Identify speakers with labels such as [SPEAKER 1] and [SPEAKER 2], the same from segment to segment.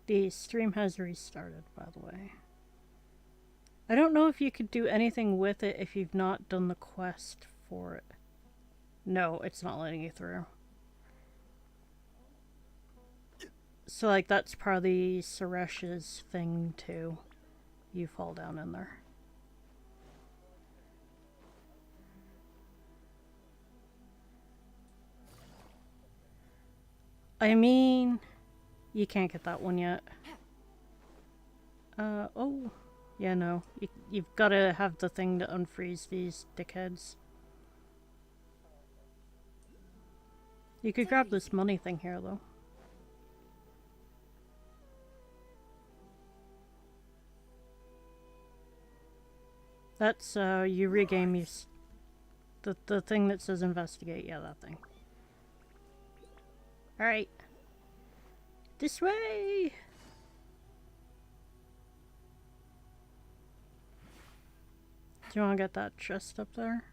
[SPEAKER 1] The stream has restarted, by the way. I don't know if you could do anything with it if you've not done the quest for it. No, it's not letting you through. So, like, that's probably Suresh's thing, too. You fall down in there. I mean, you can't get that one yet. Oh. Yeah, no. You've got to have the thing to unfreeze these dickheads. You could grab this money thing here, though. That's, you regain the thing that says investigate. Yeah, that thing. Alright. This way! Do you want to get that chest up there?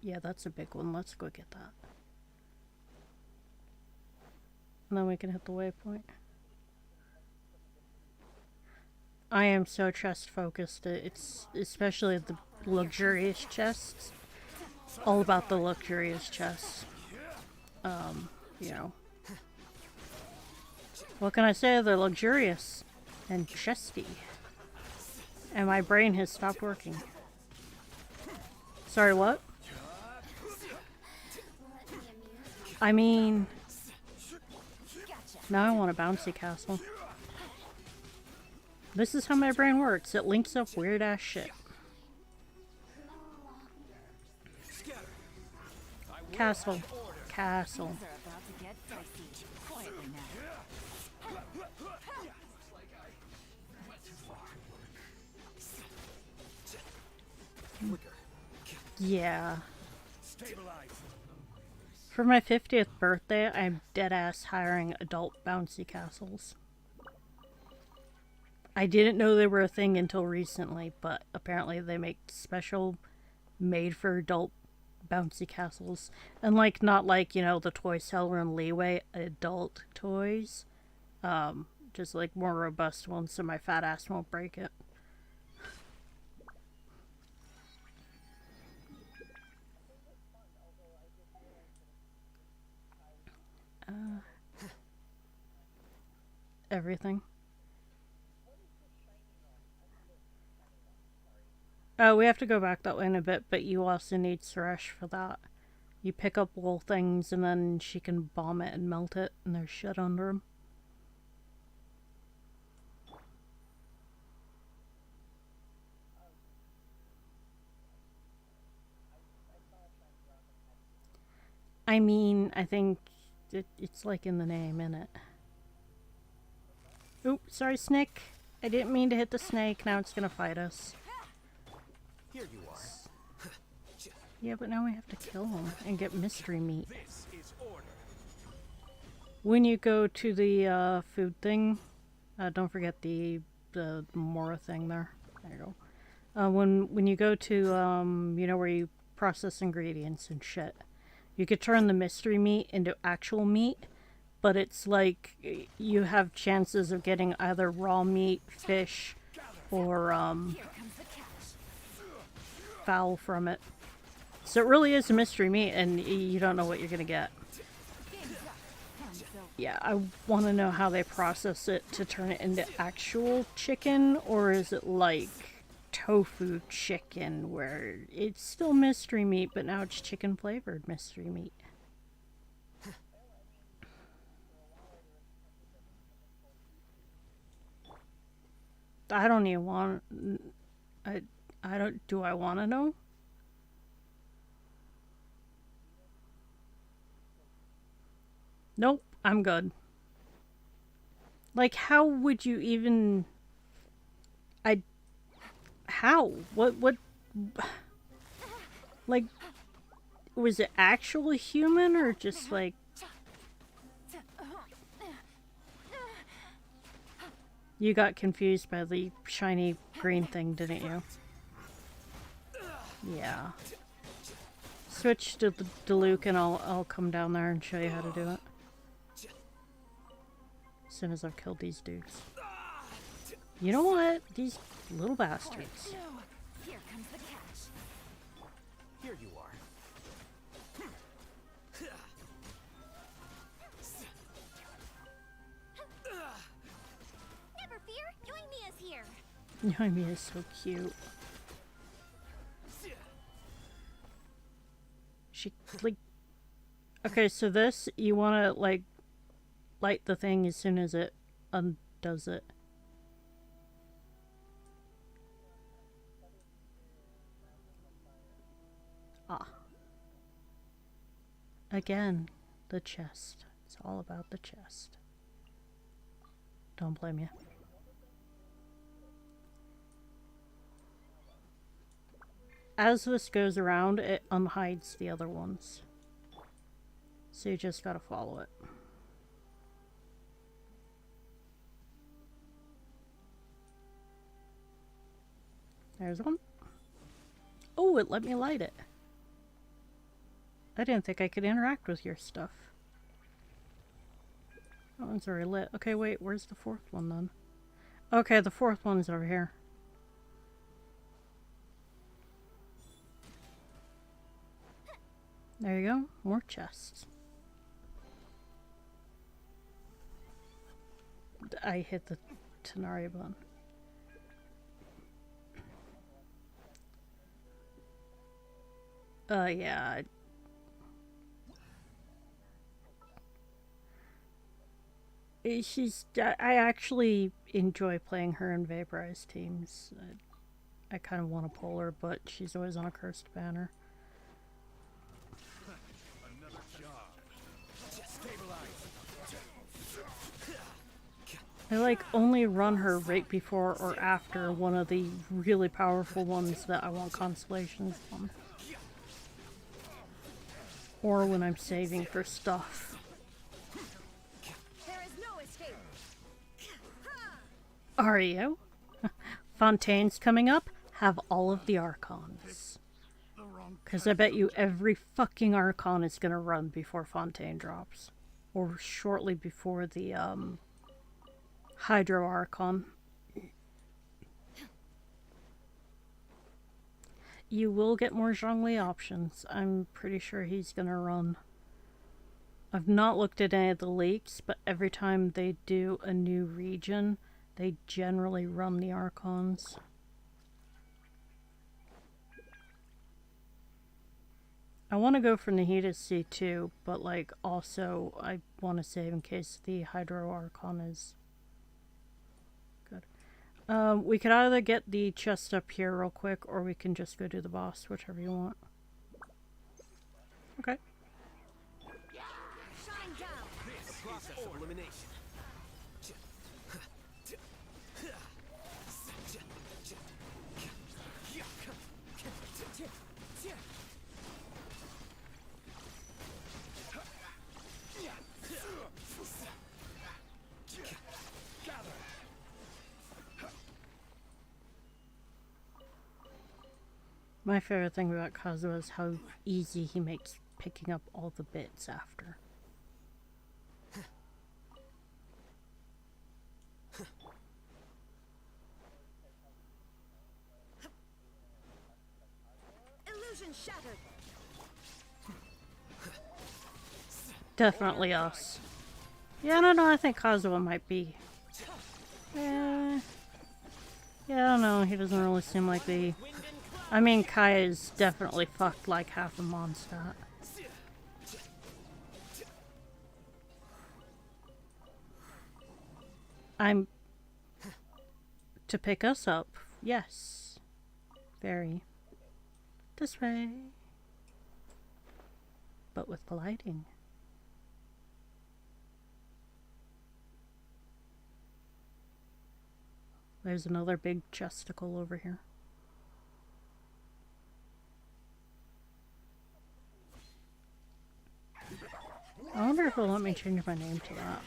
[SPEAKER 1] Yeah, that's a big one. Let's go get that. And then we can hit the waypoint. I am so chest focused. It's especially the luxurious chests. All about the luxurious chests. You know. What can I say? They're luxurious and chesty. And my brain has stopped working. Sorry, what? I mean... Now I want a bouncy castle. This is how my brain works. It links up weird ass shit. Castle. Castle. Yeah. For my 50th birthday, I'm deadass hiring adult bouncy castles. I didn't know they were a thing until recently, but apparently they make special made for adult bouncy castles. And like, not like, you know, the toy seller and Leeway adult toys. Just like more robust ones so my fat ass won't break it. Everything. We have to go back that way in a bit, but you also need Suresh for that. You pick up wool things and then she can bomb it and melt it, and there's shit under them. I mean, I think it's like in the name, innit? Oop, sorry, snake. I didn't mean to hit the snake. Now it's gonna fight us.
[SPEAKER 2] Here you are.
[SPEAKER 1] Yeah, but now we have to kill him and get mystery meat. When you go to the food thing, don't forget the Mora thing there. There you go. When you go to you know, where you process ingredients and shit, you could turn the mystery meat into actual meat, but it's like you have chances of getting either raw meat, fish, or fowl from it. So it really is a mystery meat, and you don't know what you're gonna get. Yeah, I want to know how they process it to turn it into actual chicken, or is it like tofu chicken where it's still mystery meat, but now it's chicken flavored mystery meat. I don't even want... I don't... Do I want to know? Nope, I'm good. Like, how would you even... How? What... Like, was it actually human, or just, like... You got confused by the shiny green thing, didn't you? Yeah. Switch to Luke and I'll come down there and show you how to do it. As soon as I've killed these dudes. You know what? These little bastards.
[SPEAKER 3] Here comes the catch.
[SPEAKER 2] Here you are.
[SPEAKER 3] Never fear, Yoimiya's here.
[SPEAKER 1] Yoimi is so cute. She, like... Okay, so this, you want to, like, light the thing as soon as it undoes it. Ah. Again, the chest. It's all about the chest. Don't blame you. As this goes around, it unhides the other ones. So you just gotta follow it. There's one. Oh, it let me light it. I didn't think I could interact with your stuff. That one's already lit. Okay, wait, where's the fourth one then? Okay, the fourth one's over here. There you go, more chests. I hit the Tenari button. Yeah. I actually enjoy playing her in vaporized teams. I kind of want to pull her, but she's always on a cursed banner.
[SPEAKER 2] Another job. Just stabilize.
[SPEAKER 1] I like only run her right before or after one of the really powerful ones that I want constellations on. Or when I'm saving for stuff.
[SPEAKER 3] There is no escape.
[SPEAKER 1] Are you? Fontaine's coming up. Have all of the Archons. Because I bet you every fucking Archon is gonna run before Fontaine drops. Or shortly before the, Hydro Archon. You will get more Zhongli options. I'm pretty sure he's gonna run. I've not looked at any of the leaks, but every time they do a new region, they generally run the Archons. I want to go for Nahida C2, but like also I want to save in case the Hydro Archon is good. We could either get the chest up here real quick, or we can just go do the boss, whichever you want. Okay.
[SPEAKER 3] Shine down.
[SPEAKER 2] The process of elimination.
[SPEAKER 1] My favorite thing about Kazuha is how easy he makes picking up all the bits after.
[SPEAKER 3] Illusion shattered.
[SPEAKER 1] Definitely us. Yeah, I don't know, I think Kazuha might be... Yeah, I don't know, he doesn't really seem like the... I mean, Kai is definitely fucked like half a Mondstadt. I'm... To pick us up, yes. Very. This way. But with the lighting. There's another big chesticle over here. I wonder if it'll let me change my name to that.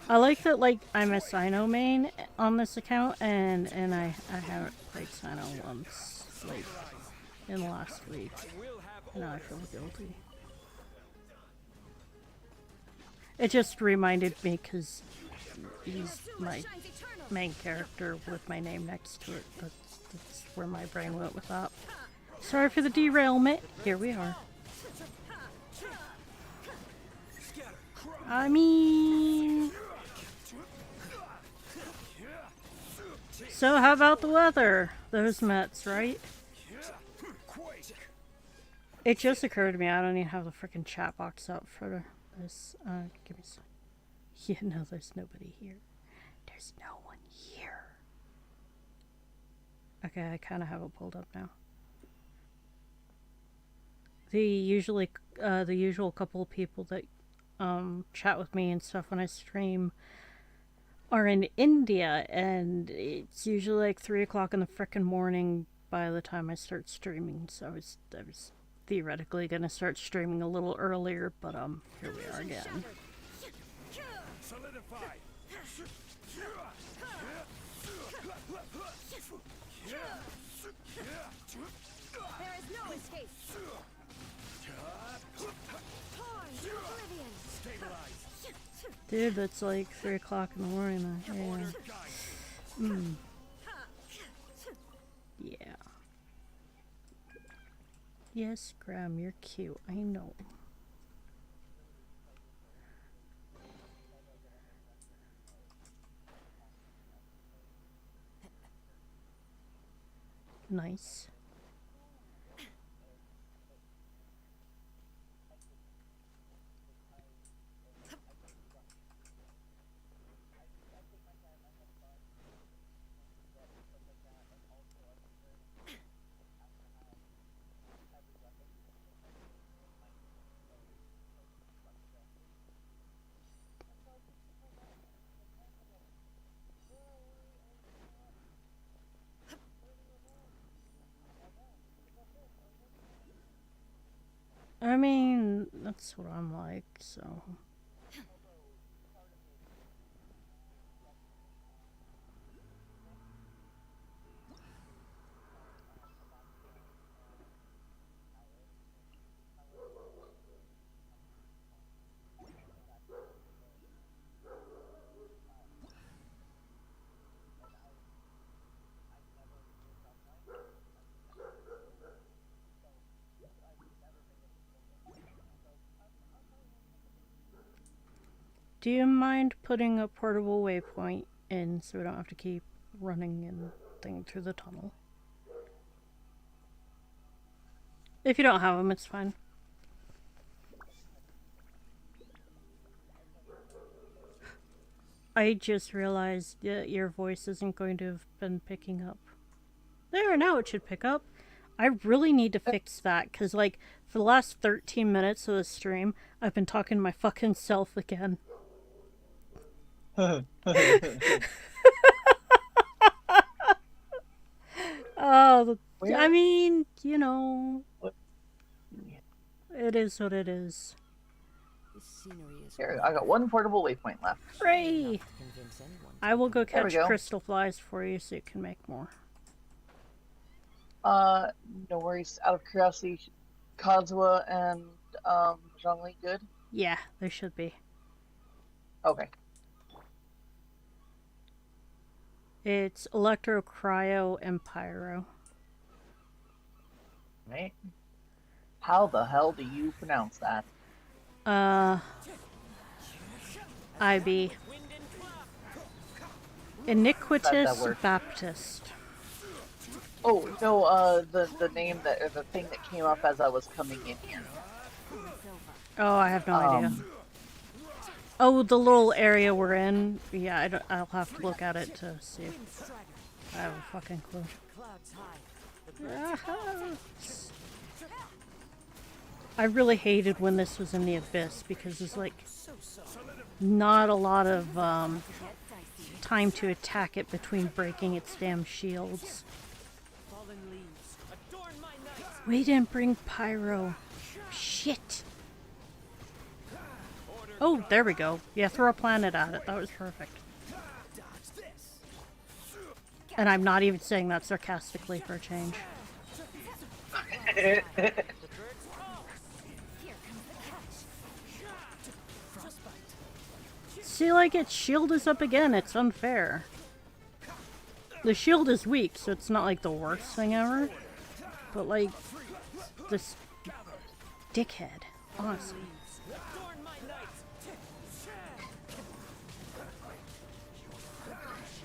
[SPEAKER 1] I like that, like, I'm a Sino main on this account, and I haven't played Sino once, like, in the last week. Now I feel guilty. It just reminded me because he's
[SPEAKER 3] Azula
[SPEAKER 1] my
[SPEAKER 3] shines eternal.
[SPEAKER 1] main character with my name next to it. That's where my brain went with that. Sorry for the derailment. Here we are. I mean... So how about the weather? Those Mets, right? It just occurred to me I don't even have the freaking chat box up for this. Give me some. Yeah, no, there's nobody here. There's no one here. Okay, I kind of have it pulled up now. The usual couple of people that chat with me and stuff when I stream are in India, and it's usually like 3 o'clock in the frickin' morning by the time I start streaming. So I was theoretically gonna start streaming a little earlier, but here we are again.
[SPEAKER 2] Solidify.
[SPEAKER 3] There is no escape. Torn to oblivion.
[SPEAKER 2] Stabilize.
[SPEAKER 1] Dude, that's like 3 o'clock in the morning. Yeah. Yeah. Yes, Graham, you're cute. I know. Nice. I mean, that's what I'm like, so... Do you mind putting a portable waypoint in so we don't have to keep running and thing through the tunnel? If you don't have them, it's fine. I just realized that your voice isn't going to have been picking up. There, now it should pick up. I really need to fix that, because, like, for the last 13 minutes of the stream, I've been talking to my fucking self again. Oh, I mean, you know, it is what it is.
[SPEAKER 4] This scenery is
[SPEAKER 5] Here, I got one portable waypoint left.
[SPEAKER 1] Hooray!
[SPEAKER 4] enough to convince anyone to
[SPEAKER 1] I will go
[SPEAKER 5] There we
[SPEAKER 1] catch
[SPEAKER 5] go.
[SPEAKER 1] crystal flies for you so you can make more.
[SPEAKER 5] No worries. Out of curiosity, Kazuha and Zhongli good?
[SPEAKER 1] Yeah, there should be.
[SPEAKER 5] Okay.
[SPEAKER 1] It's electro, cryo, and pyro.
[SPEAKER 5] Right. How the hell do you pronounce that?
[SPEAKER 1] IB. Iniquitous
[SPEAKER 5] word.
[SPEAKER 1] Baptist.
[SPEAKER 5] Oh no, the name that the thing that came up as I was coming in here.
[SPEAKER 1] Oh, I have no idea. Oh, the little area we're in. Yeah, I'll have to look at it to see. I have a fucking clue. I really hated when this was in the abyss because there's like not a lot of time to attack it between breaking its damn shields. We didn't bring pyro. Shit. Oh, there we go. Yeah, throw a planet at it. That was perfect. And I'm not even saying that sarcastically for a change.
[SPEAKER 3] Here comes the catch.
[SPEAKER 1] See, like, its shield is up again. It's unfair. The shield is weak, so it's not, like, the worst thing ever. But, like, this dickhead, honestly.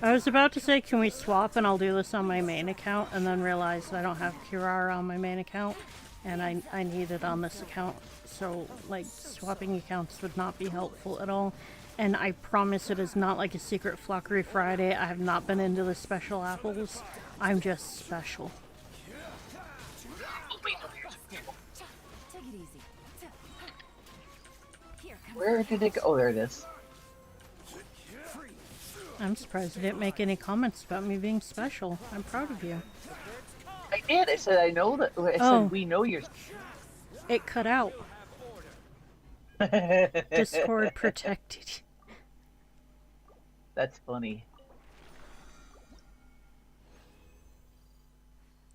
[SPEAKER 1] I was about to say, can we swap and I'll do this on my main account, and then realized I don't have Kirara on my main account, and I need it on this account. So, like, swapping accounts would not be helpful at all. And I promise it is not like a secret Flockery Friday. I have not been into the special apples. I'm just special.
[SPEAKER 3] Take it easy. Here, come
[SPEAKER 5] Where did it go? Oh, there it is.
[SPEAKER 1] I'm surprised you didn't make any comments about me being special. I'm proud of you.
[SPEAKER 5] I did. I said I know that. I
[SPEAKER 1] Oh.
[SPEAKER 5] said we know you're.
[SPEAKER 1] It cut out. Discord protected.
[SPEAKER 5] That's funny.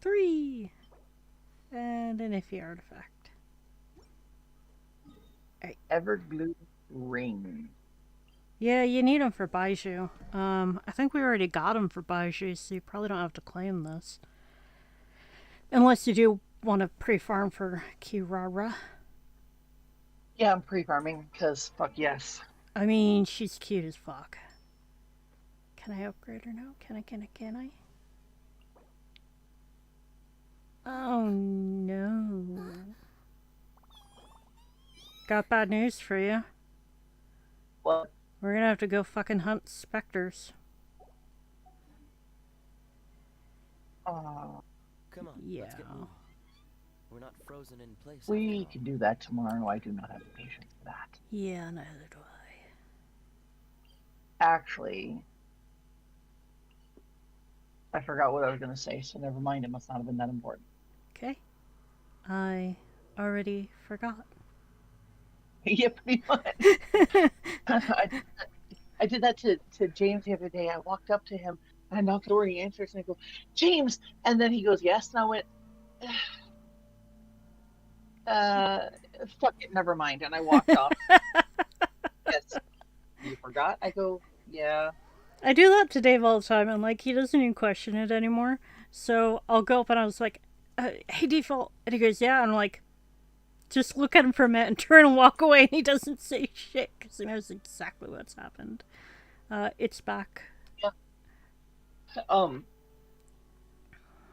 [SPEAKER 1] 3! And an iffy artifact.
[SPEAKER 5] Everglue ring.
[SPEAKER 1] Yeah, you need them for Baiju. I think we already got them for Baiju, so you probably don't have to claim this. Unless you do want to pre-farm for Kirara.
[SPEAKER 5] Yeah, I'm pre-farming because fuck yes.
[SPEAKER 1] I mean, she's cute as fuck. Can I upgrade her now? Can I? Oh no. Got bad news for you.
[SPEAKER 5] What?
[SPEAKER 1] We're gonna have to go fucking hunt specters.
[SPEAKER 5] Oh,
[SPEAKER 2] Come on, let's get
[SPEAKER 1] Yeah.
[SPEAKER 2] moving. We're not frozen in place.
[SPEAKER 5] we
[SPEAKER 2] after all.
[SPEAKER 5] can do that tomorrow. I do not have the patience for that.
[SPEAKER 1] Yeah, neither do I.
[SPEAKER 5] Actually, I forgot what I was gonna say, so never mind. It must not have been that important.
[SPEAKER 1] Okay. I already forgot.
[SPEAKER 5] Yeah, pretty much. I did that to James the other day. I walked up to him and I knocked the door. He answers and I go, James, and then he goes, yes, and I went, fuck it, never mind, and I walked off. Yes, you forgot? I go, yeah.
[SPEAKER 1] I do that to Dave all the time, and like he doesn't even question it anymore. So I'll go up and I was like, "Hey, default," and he goes, "Yeah," and I'm like, just look at him for a minute and turn and walk away, and he doesn't say shit because he knows exactly what's happened. It's back.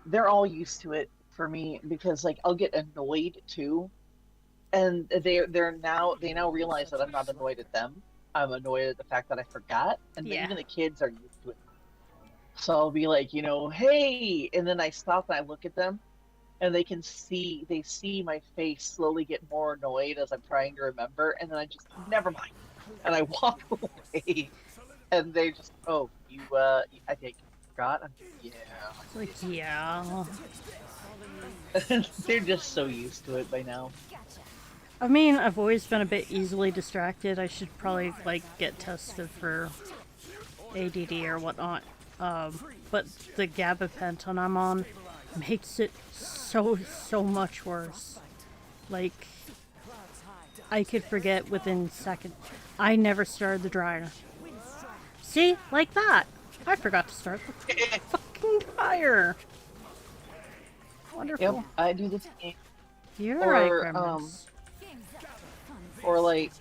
[SPEAKER 5] They're all used to it for me because like I'll get annoyed too, and they now realize that I'm not annoyed at them. I'm annoyed at the fact that I forgot, and
[SPEAKER 1] Yeah.
[SPEAKER 5] even the kids are used to it. So I'll be like, hey, and then I stop and I look at them, and they see my face slowly get more annoyed as I'm trying to remember, and then I just never mind, and I walk away, and they just, oh, I think you forgot. I'm just, yeah.
[SPEAKER 1] It's like, yeah.
[SPEAKER 5] They're just so used to it by now.
[SPEAKER 1] I mean, I've always been a bit easily distracted. I should probably like get tested for ADD or whatnot. But the gabapentin I'm on makes it so much worse. Like, I could forget within seconds. I never started the dryer. See? Like that. I forgot to start the fucking dryer. Wonderful.
[SPEAKER 5] Yep, I do the same.
[SPEAKER 1] You're
[SPEAKER 5] Or,
[SPEAKER 1] right, Gremlins.
[SPEAKER 5] Or like,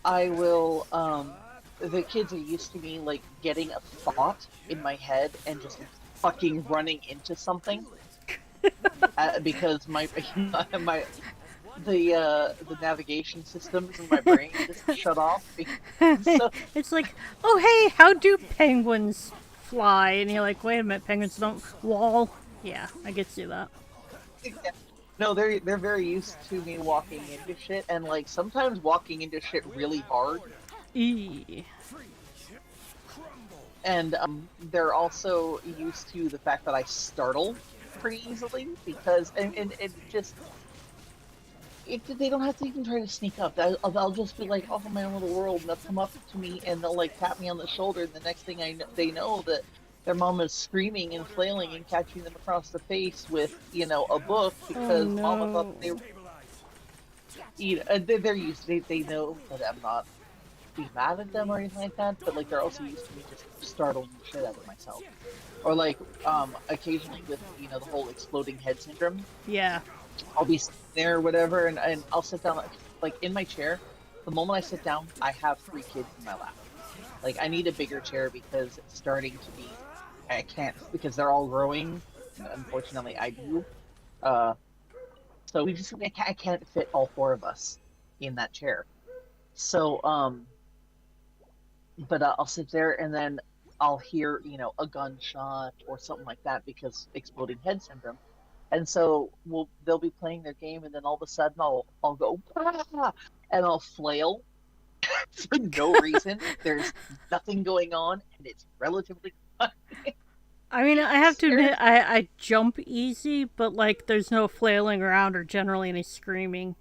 [SPEAKER 5] I will, the kids are used to me, like, getting a thought in my head and just fucking running into something. Because the navigation systems in my brain just shut off. So,
[SPEAKER 1] It's like, oh hey, how do penguins fly? And you're like, wait a minute, penguins don't wall. Yeah, I get to see that.
[SPEAKER 5] no, they're very used to me walking into shit, and like sometimes walking into shit really hard.
[SPEAKER 1] Eee.
[SPEAKER 5] And they're also used to the fact that I startle pretty easily because and it just they don't have to even try to sneak up. I'll just be like off in my own little world, and they'll come up to me and they'll like tap me on the shoulder, and the next thing they know that their mom is screaming and flailing and catching them across the face with a book because mama thought they were they're used. They know that I'm not be mad at them or anything like that, but like they're also used to me just startling the shit out of myself. Or like occasionally with the whole exploding head syndrome,
[SPEAKER 1] Yeah.
[SPEAKER 5] I'll be sitting there or whatever, and I'll sit down like in my chair. The moment I sit down, I have 3 kids in my lap. Like I need a bigger chair because it's starting to be. I can't because they're all growing. Unfortunately, I do. So I can't fit all 4 of us in that chair. So but I'll sit there and then I'll hear a gunshot or something like that because exploding head syndrome. And so they'll be playing their game, and then all of a sudden I'll go "Ah!" and I'll flail for no reason. There's nothing going on, and it's relatively fun.
[SPEAKER 1] I mean, I have to admit, I jump easy, but like, there's no flailing around or generally any screaming,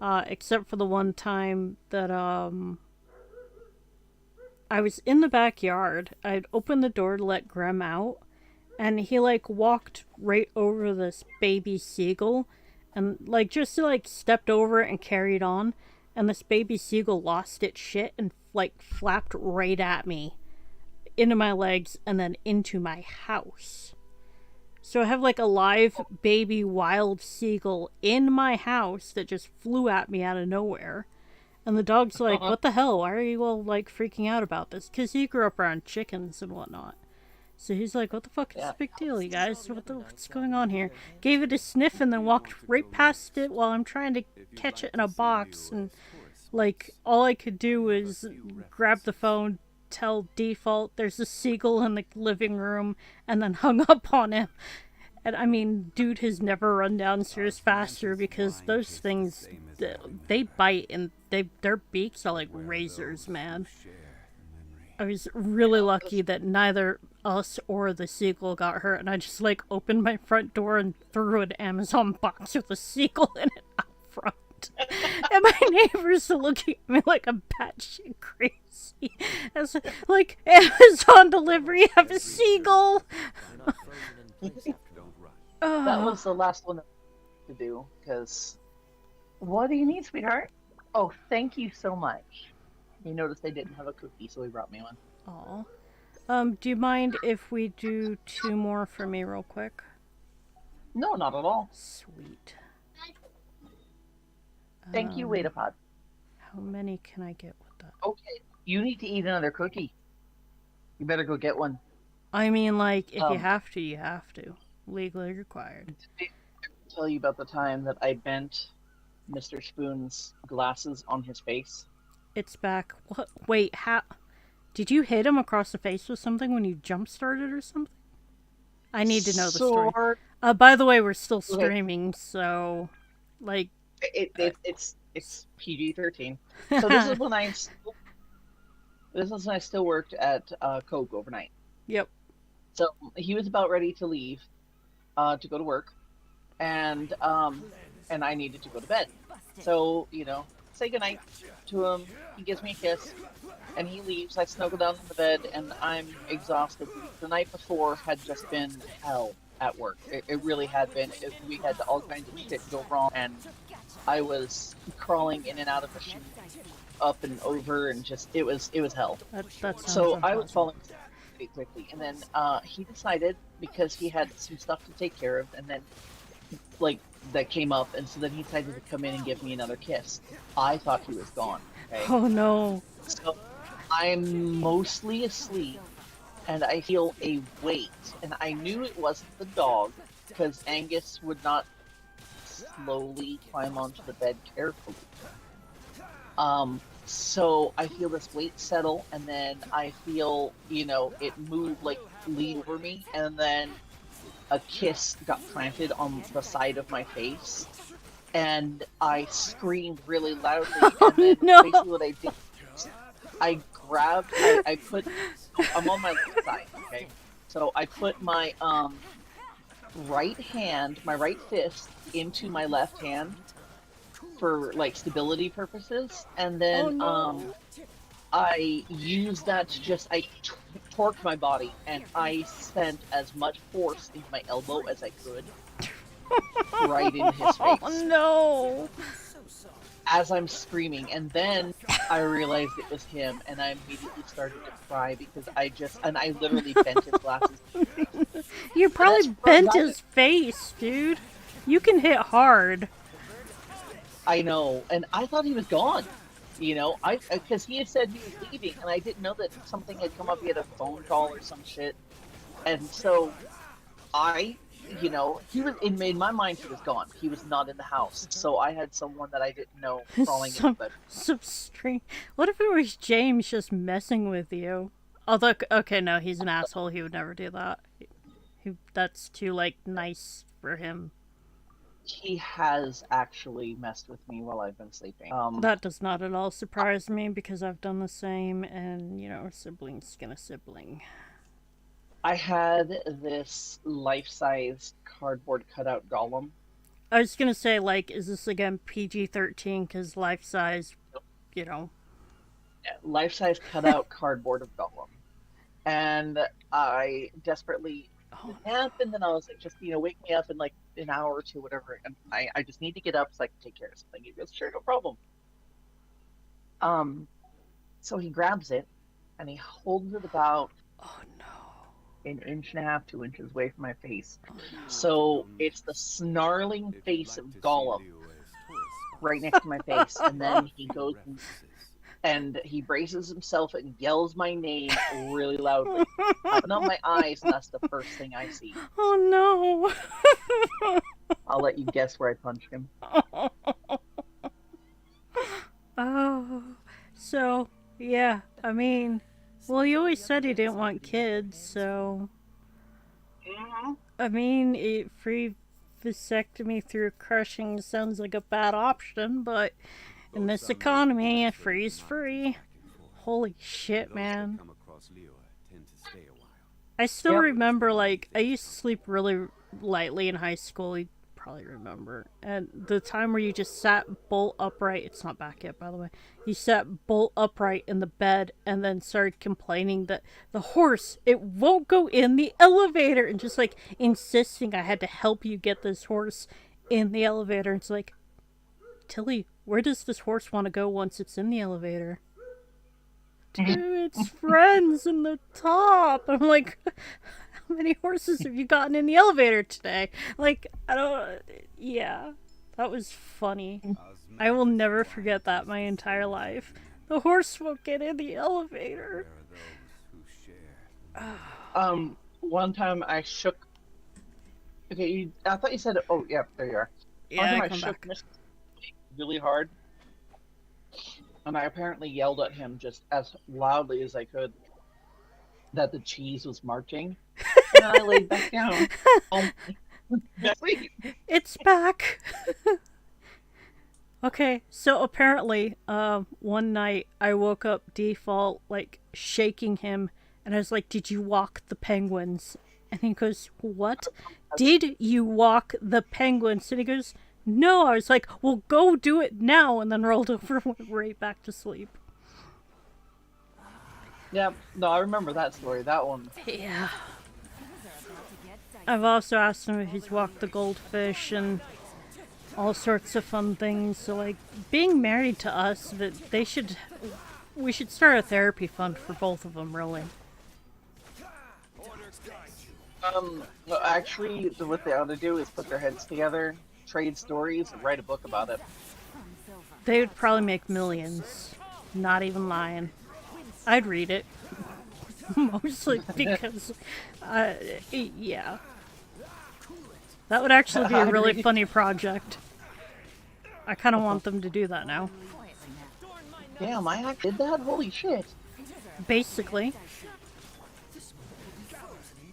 [SPEAKER 1] except for the one time that I was in the backyard. I'd opened the door to let Grem out, and he like walked right over this baby seagull, and like just like stepped over it and carried on, and this baby seagull lost its shit and like flapped right at me, into my legs, and then into my house. So I have like a live baby wild seagull in my house that just flew at me out of nowhere. And the dog's like, what the hell? Why are you all like freaking out about this? Because he grew up around chickens and whatnot. So he's like, what the fuck is the big deal, you guys? What's going on here? Gave it a sniff and then walked right past it while I'm trying to catch it in a box. And like, all I could do was grab the phone, tell default there's a seagull in the living room, and then hung up on him. And I mean, dude has never run downstairs faster because those things, they bite and their beaks are like razors, man. I was really lucky that neither us or the seagull got hurt, and I just like opened my front door and threw an Amazon box with a seagull in it out front. And my neighbors are looking at me like I'm batshit crazy. As like, Amazon delivery, have a seagull.
[SPEAKER 5] That was the last one to do, because what do you need, sweetheart? Oh, thank you so much. You noticed I didn't have a cookie, so he brought me one.
[SPEAKER 1] Aw. Do you mind if we do 2 more for me real quick?
[SPEAKER 5] No, not at all.
[SPEAKER 1] Sweet.
[SPEAKER 5] Thank you, Waitapod.
[SPEAKER 1] How many can I get with that?
[SPEAKER 5] Okay, you need to eat another cookie. You better go get one.
[SPEAKER 1] I mean, like, if you have to, you have to. Legally required.
[SPEAKER 5] Did I tell you about the time that I bent Mr. Spoon's glasses on his face?
[SPEAKER 1] It's back. What? Wait, how? Did you hit him across the face with something when you jump-started or something? I need to know the story. By the way, we're still streaming, so, like...
[SPEAKER 5] It's PG-13. So this is when I still worked at Coke overnight.
[SPEAKER 1] Yep.
[SPEAKER 5] So he was about ready to leave to go to work, and I needed to go to bed. So, say goodnight to him. He gives me a kiss, and he leaves. I snuggle down in the bed, and I'm exhausted. The night before had just been hell at work. It really had been. We had all kinds of shit go wrong, and I was crawling in and out of the chute, up and over, and just it was hell. So I was falling asleep quickly, and then he decided, because he had some stuff to take care of, and then like that came up, and so then he decided to come in and give me another kiss. I thought he was gone. Okay?
[SPEAKER 1] Oh no.
[SPEAKER 5] So I'm mostly asleep, and I feel a weight, and I knew it wasn't the dog, because Angus would not slowly climb onto the bed carefully. So I feel this weight settle, and then I feel, it move, like, lean over me, and then a kiss got planted on the side of my face, and I screamed really loudly, and then basically what I did, I grabbed, I'm on my left side, okay? So I put my, right hand, my right fist, into my left hand for like stability purposes, and then I used that to just torqued my body, and I sent as much force into my elbow as I could right in his face.
[SPEAKER 1] Oh no!
[SPEAKER 5] As I'm screaming, and then I realized it was him, and I immediately started to cry because I literally bent his glasses.
[SPEAKER 1] You probably
[SPEAKER 5] That's
[SPEAKER 1] bent
[SPEAKER 5] right.
[SPEAKER 1] his face, dude. You can hit hard.
[SPEAKER 5] I know, and I thought he was gone. You know, because he had said he was leaving, and I didn't know that something had come up. He had a phone call or some shit, and so he was in my mind. He was gone. He was not in the house. So I had someone that I didn't know crawling in the bed.
[SPEAKER 1] Some strange. What if it was James just messing with you? Although, okay, no, he's an asshole. He would never do that. That's too like nice for him.
[SPEAKER 5] He has actually messed with me while I've been sleeping.
[SPEAKER 1] That does not at all surprise me because I've done the same, and you know, a sibling's skin a sibling.
[SPEAKER 5] I had this life-size cardboard cutout golem.
[SPEAKER 1] I was gonna say, like, is this again PG-13? Because life size, you know.
[SPEAKER 5] Life-size cutout cardboard of golem, and I desperately nap, and then I was like, just wake me up in like an hour or two, whatever. And I just need to get up so I can take care of something. He goes, sure, no problem. So he grabs it, and he holds it about an inch and a half, 2 inches away from my face. So it's the snarling face of Gollum right next to my face, and then he goes and he braces himself and yells my name really loudly. I open up my eyes, and that's the first thing I see.
[SPEAKER 1] Oh no!
[SPEAKER 5] I'll let you guess where I punched him.
[SPEAKER 1] Oh, so yeah. I mean, well, you always said you didn't want kids, so. I mean, free vasectomy through crushing sounds like a bad option, but in this economy, free's free. Holy shit, man. I still remember, like, I used to sleep really lightly in high school. You probably remember. And the time where you just sat bolt upright. It's not back yet, by the way. You sat bolt upright in the bed and then started complaining that the horse, it won't go in the elevator. And just, like, insisting I had to help you get this horse in the elevator. It's like, Tilly, where does this horse want to go once it's in the elevator? Dude, it's friends in the top. I'm like, how many horses have you gotten in the elevator today? Like, I don't... Yeah, that was funny. I will never forget that my entire life. The horse won't get in the elevator.
[SPEAKER 5] One time I shook... Okay, I thought you said... Oh, yeah, there you are.
[SPEAKER 1] Yeah,
[SPEAKER 5] One time
[SPEAKER 1] I
[SPEAKER 5] I
[SPEAKER 1] come
[SPEAKER 5] shook
[SPEAKER 1] back.
[SPEAKER 5] Mr. really hard, and I apparently yelled at him just as loudly as I could that the cheese was marching, and then I laid back down. Sleep.
[SPEAKER 1] It's back! Okay, so apparently, one night I woke up default, like, shaking him, and I was like, did you walk the penguins? And he goes, what? Did you walk the penguins? And he goes, no. I was like, well, go do it now, and then rolled over and went right back to sleep.
[SPEAKER 5] Yeah, no, I remember that story, that one.
[SPEAKER 1] Yeah. I've also asked him if he's walked the goldfish and all sorts of fun things. So, like, being married to us, we should start a therapy fund for both of them, really.
[SPEAKER 5] Well, actually, what they ought to do is put their heads together, trade stories, and write a book about it.
[SPEAKER 1] They would probably make millions. Not even lying. I'd read it. Mostly because, yeah. That would actually be a really funny project. I kind of want them to do that now.
[SPEAKER 5] Damn, I actually did that? Holy shit.
[SPEAKER 1] Basically.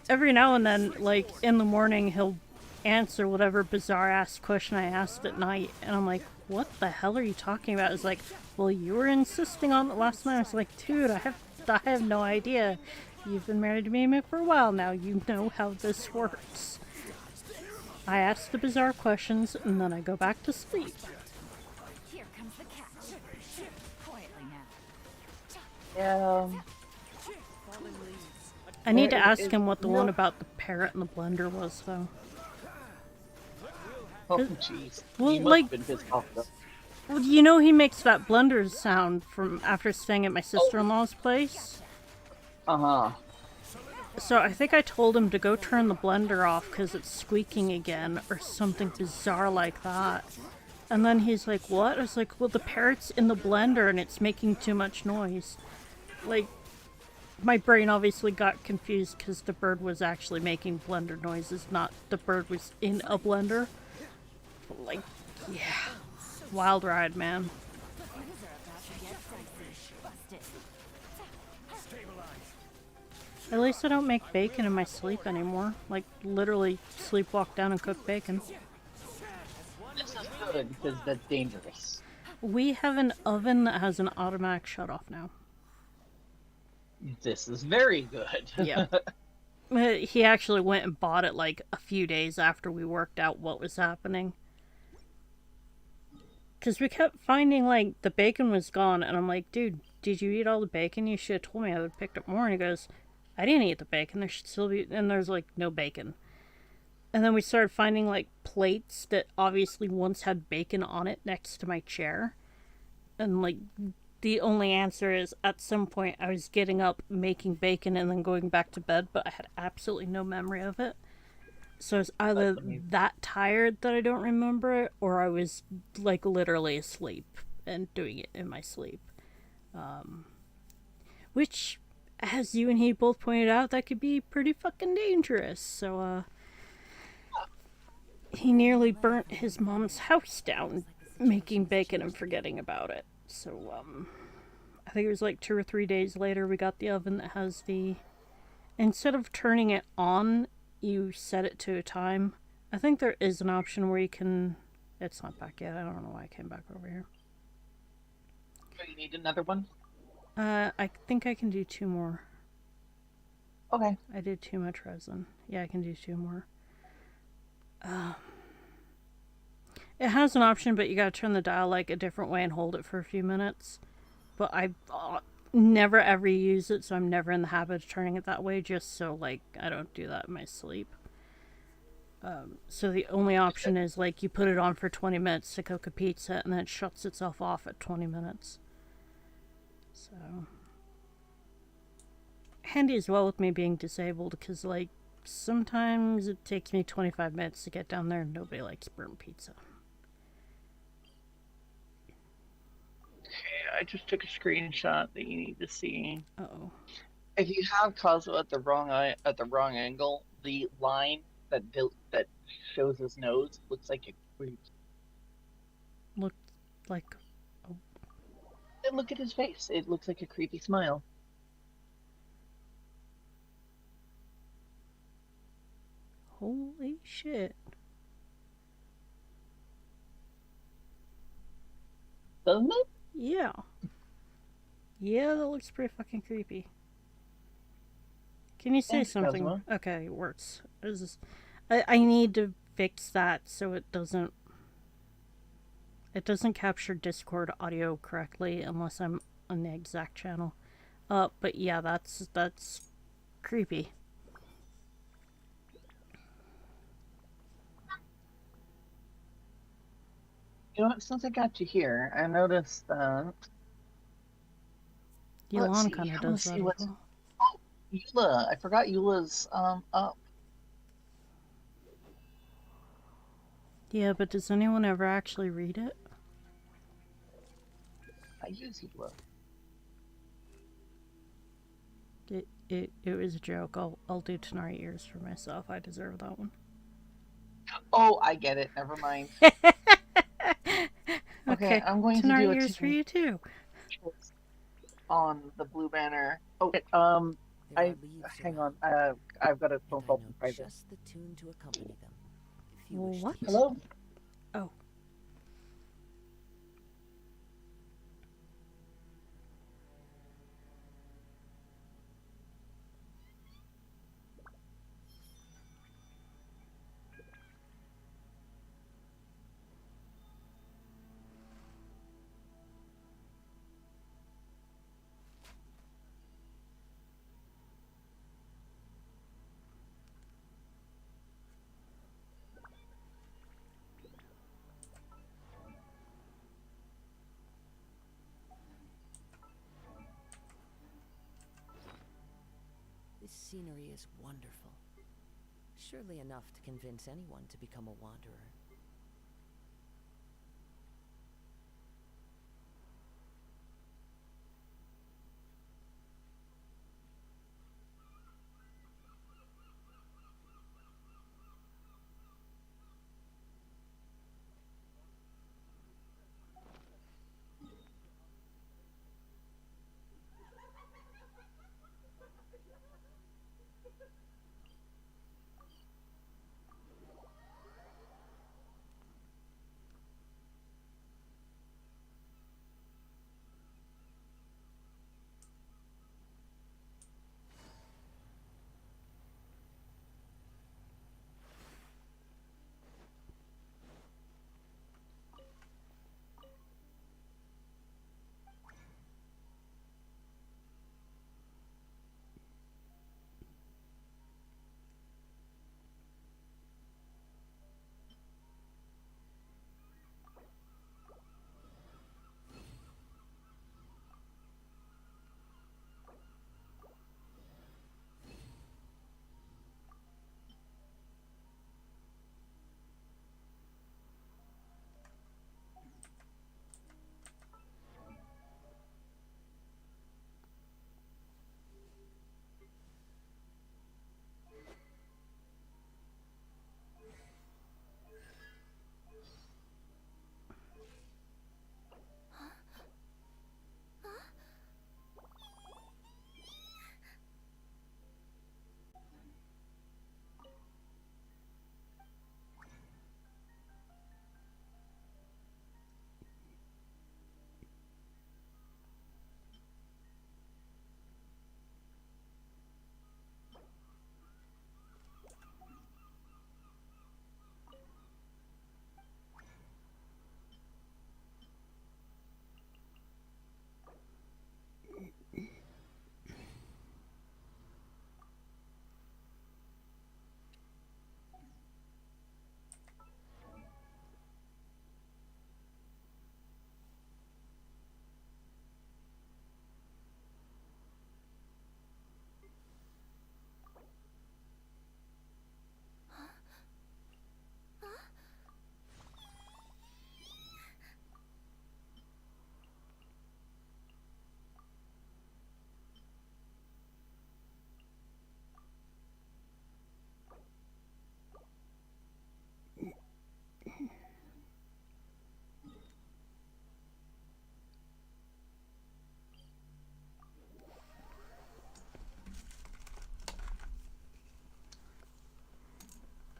[SPEAKER 1] Every now and then, like, in the morning, he'll answer whatever bizarre-ass question I asked at night, and I'm like, what the hell are you talking about? It's like, well, you were insisting on it last night. I was like, dude, I have no idea. You've been married to me for a while now. You know how this works. I ask the bizarre questions, and then I go back to sleep.
[SPEAKER 3] Here comes the catch. Quietly now.
[SPEAKER 5] Yeah.
[SPEAKER 1] I need to ask him what the one about the parrot and the blender was, though.
[SPEAKER 5] Oh, jeez.
[SPEAKER 1] Well,
[SPEAKER 5] He must
[SPEAKER 1] like-
[SPEAKER 5] have been pissed off, though.
[SPEAKER 1] Well, you know he makes that blender sound from after staying at my sister-in-law's place.
[SPEAKER 5] Uh-huh.
[SPEAKER 1] So I think I told him to go turn the blender off because it's squeaking again or something bizarre like that. And then he's like, what? I was like, well, the parrot's in the blender and it's making too much noise. Like, my brain obviously got confused because the bird was actually making blender noises, not the bird was in a blender. But like, yeah. Wild ride, man. At least I don't make bacon in my sleep anymore. Like, literally sleepwalk down and cook bacon.
[SPEAKER 5] This is good because that's dangerous.
[SPEAKER 1] We have an oven that has an automatic shut-off now.
[SPEAKER 5] This is very good.
[SPEAKER 1] Yeah. He actually went and bought it like a few days after we worked out what was happening. Because we kept finding like the bacon was gone and I'm like, dude, did you eat all the bacon? You should have told me, I would have picked up more. And he goes, I didn't eat the bacon, there should still be, and there's like no bacon. And then we started finding like plates that obviously once had bacon on it next to my chair. And like the only answer is at some point I was getting up, making bacon, and then going back to bed, but I had absolutely no memory of it. So it's either that tired that I don't remember it, or I was like literally asleep and doing it in my sleep. Which, as you and he both pointed out, that could be pretty fucking dangerous. So, he nearly burnt his mom's house down making bacon and forgetting about it. So, I think it was like 2 or 3 days later we got the oven that has the... Instead of turning it on, you set it to a time. I think there is an option where you can... It's not back yet. I don't know why I came back over here.
[SPEAKER 5] So you need another one?
[SPEAKER 1] I think I can do 2 more.
[SPEAKER 5] Okay.
[SPEAKER 1] I did too much resin. Yeah, I can do 2 more. It has an option, but you gotta turn the dial like a different way and hold it for a few minutes. But I never ever use it, so I'm never in the habit of turning it that way, just so like I don't do that in my sleep. So the only option is like you put it on for 20 minutes to cook a pizza, and then it shuts itself off at 20 minutes. So handy as well with me being disabled, because like sometimes it takes me 25 minutes to get down there and nobody likes burnt pizza.
[SPEAKER 5] Okay, I just took a screenshot that you need to see.
[SPEAKER 1] Uh-oh.
[SPEAKER 5] If you have Cosmo at the wrong angle, the line that shows his nose looks like a creep.
[SPEAKER 1] Looked like...
[SPEAKER 5] And look at his face. It looks like a creepy smile.
[SPEAKER 1] Holy shit.
[SPEAKER 5] Doesn't it?
[SPEAKER 1] Yeah. Yeah, that looks pretty fucking creepy. Can you say
[SPEAKER 5] Thanks,
[SPEAKER 1] something?
[SPEAKER 5] Cosmo.
[SPEAKER 1] Okay, it works. I need to fix that so it doesn't capture Discord audio correctly unless I'm on the exact channel. But yeah, that's creepy.
[SPEAKER 5] You know what? Since I got you here, I noticed
[SPEAKER 1] Elon kind of does that as well.
[SPEAKER 5] Oh, Eula. I forgot Eula's up.
[SPEAKER 1] Yeah, but does anyone ever actually read it?
[SPEAKER 5] I use Eula.
[SPEAKER 1] It was a joke. I'll do Tenari ears for myself. I deserve that one.
[SPEAKER 5] Oh, I get it. Never mind. Okay, I'm going to do
[SPEAKER 1] Tenari
[SPEAKER 5] a
[SPEAKER 1] ears for you too.
[SPEAKER 5] On the blue banner. Oh,
[SPEAKER 4] There are leaves
[SPEAKER 5] hang
[SPEAKER 4] around,
[SPEAKER 5] on. I've got a
[SPEAKER 4] and
[SPEAKER 5] phone
[SPEAKER 4] I
[SPEAKER 5] call
[SPEAKER 4] know
[SPEAKER 5] from private.
[SPEAKER 4] just the tune to accompany them. If you
[SPEAKER 1] Well,
[SPEAKER 4] wish to
[SPEAKER 1] what?
[SPEAKER 4] use
[SPEAKER 5] Hello?
[SPEAKER 1] Oh.
[SPEAKER 4] scenery is wonderful. Surely enough to convince anyone to become a wanderer.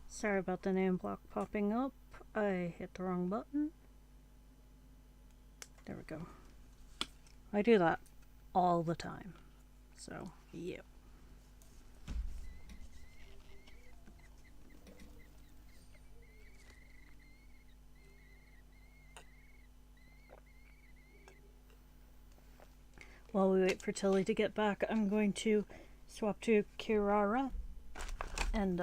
[SPEAKER 1] Sorry about the name block popping up. I hit the wrong button. There we go. I do that all the time. So, yeah. While we wait for Tilly to get back, I'm going to swap to Kirara and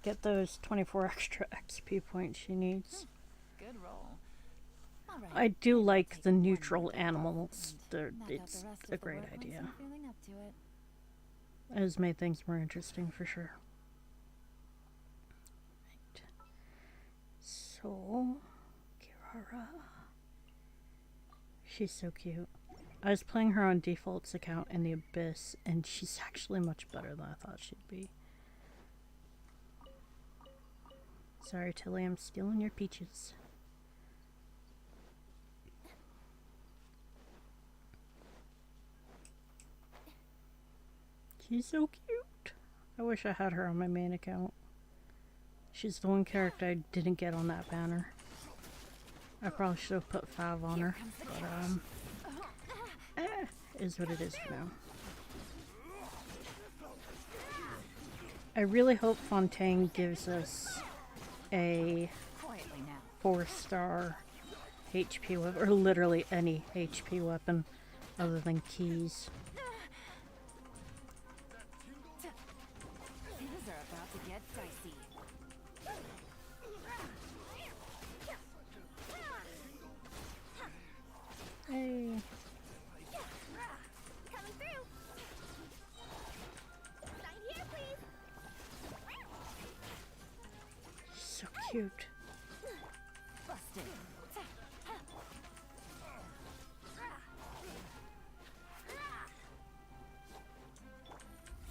[SPEAKER 1] get those 24 extra XP points she needs.
[SPEAKER 3] Good roll. All right.
[SPEAKER 1] I do like
[SPEAKER 3] Take
[SPEAKER 1] the
[SPEAKER 3] one
[SPEAKER 1] neutral
[SPEAKER 3] more
[SPEAKER 1] animals.
[SPEAKER 3] and knock out
[SPEAKER 1] It's
[SPEAKER 3] the rest
[SPEAKER 1] a
[SPEAKER 3] of the
[SPEAKER 1] great
[SPEAKER 3] work once
[SPEAKER 1] idea.
[SPEAKER 3] I'm feeling up to it.
[SPEAKER 1] It has made things more interesting for sure. Right. So, Kirara. She's so cute. I was playing her on default's account in the Abyss, and she's actually much better than I thought she'd be. Sorry, Tilly, I'm stealing your peaches. She's so cute. I wish I had her on my main account. She's the one character I didn't get on that banner. I probably should have put 5 on her, but is what it is for now. I really hope Fontaine gives us a
[SPEAKER 3] Quietly now.
[SPEAKER 1] 4-star HP weapon, or literally any HP weapon other than keys.
[SPEAKER 3] Things are about to get dicey.
[SPEAKER 1] Hey.
[SPEAKER 3] Coming through.
[SPEAKER 1] cute.
[SPEAKER 3] Busted.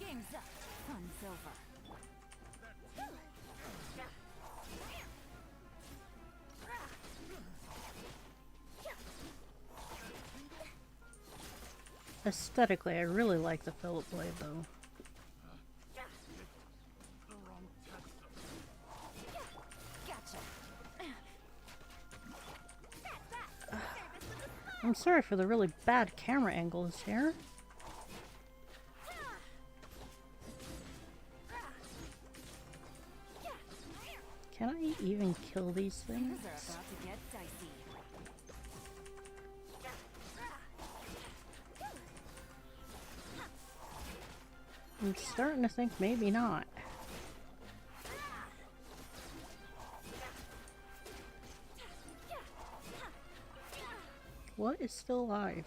[SPEAKER 3] Game's up. Fun's over.
[SPEAKER 1] Aesthetically, I really like the Philip blade though.
[SPEAKER 3] Gotcha.
[SPEAKER 1] I'm sorry for the really bad camera angles here. Can I even kill these things?
[SPEAKER 3] Things are about to get dicey.
[SPEAKER 1] I'm starting to think maybe not. What is still alive?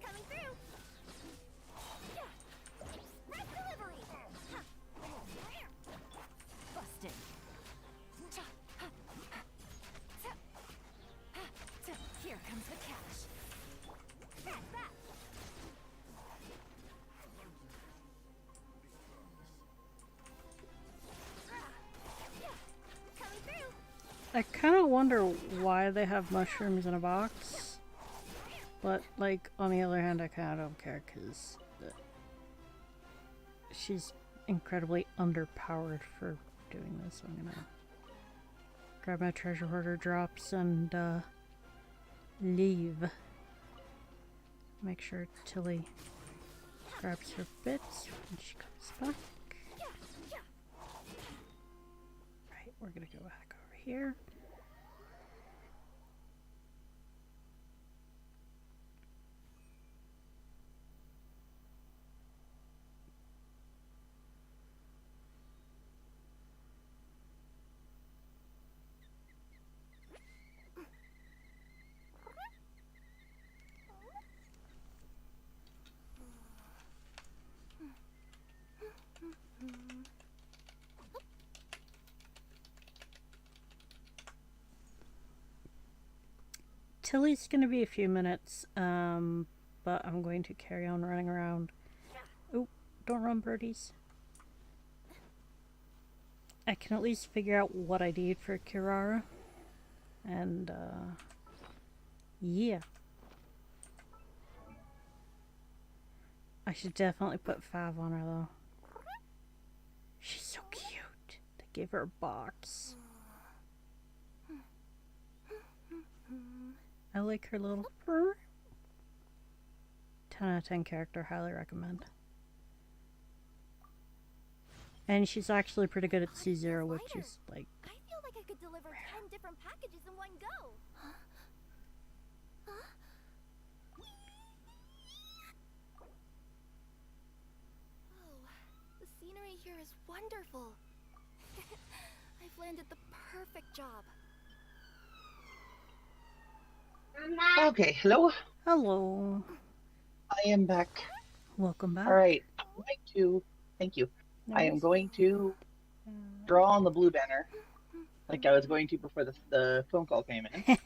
[SPEAKER 3] Coming through. Express delivery. Busted. Here comes the cash. That. Coming through.
[SPEAKER 1] I kind of wonder why they have mushrooms in a box. But, like, on the other hand, I kind of don't care because she's incredibly underpowered for doing this. I'm gonna grab my treasure hoarder drops and leave. Make sure Tilly grabs her bits when she comes back. Right, we're gonna go back over here. Tilly's gonna be a few minutes, but I'm going to carry on running around. Oh, don't run, birdies. I can at least figure out what I need for Kirara. And, yeah. I should definitely put Fav on her, though. She's so cute. They gave her a box. I like her little fur. 10 out of 10 character, highly recommend. And she's actually pretty good at C0, which is like...
[SPEAKER 3] I feel like I could deliver 10 different packages in one go. Oh, the scenery here is wonderful. I've landed the perfect job.
[SPEAKER 5] Okay, hello.
[SPEAKER 1] Hello.
[SPEAKER 5] I am back.
[SPEAKER 1] Welcome back.
[SPEAKER 5] All right, I'm going to. Thank you. I am going to draw on the blue banner, like I was going to before the phone call came in.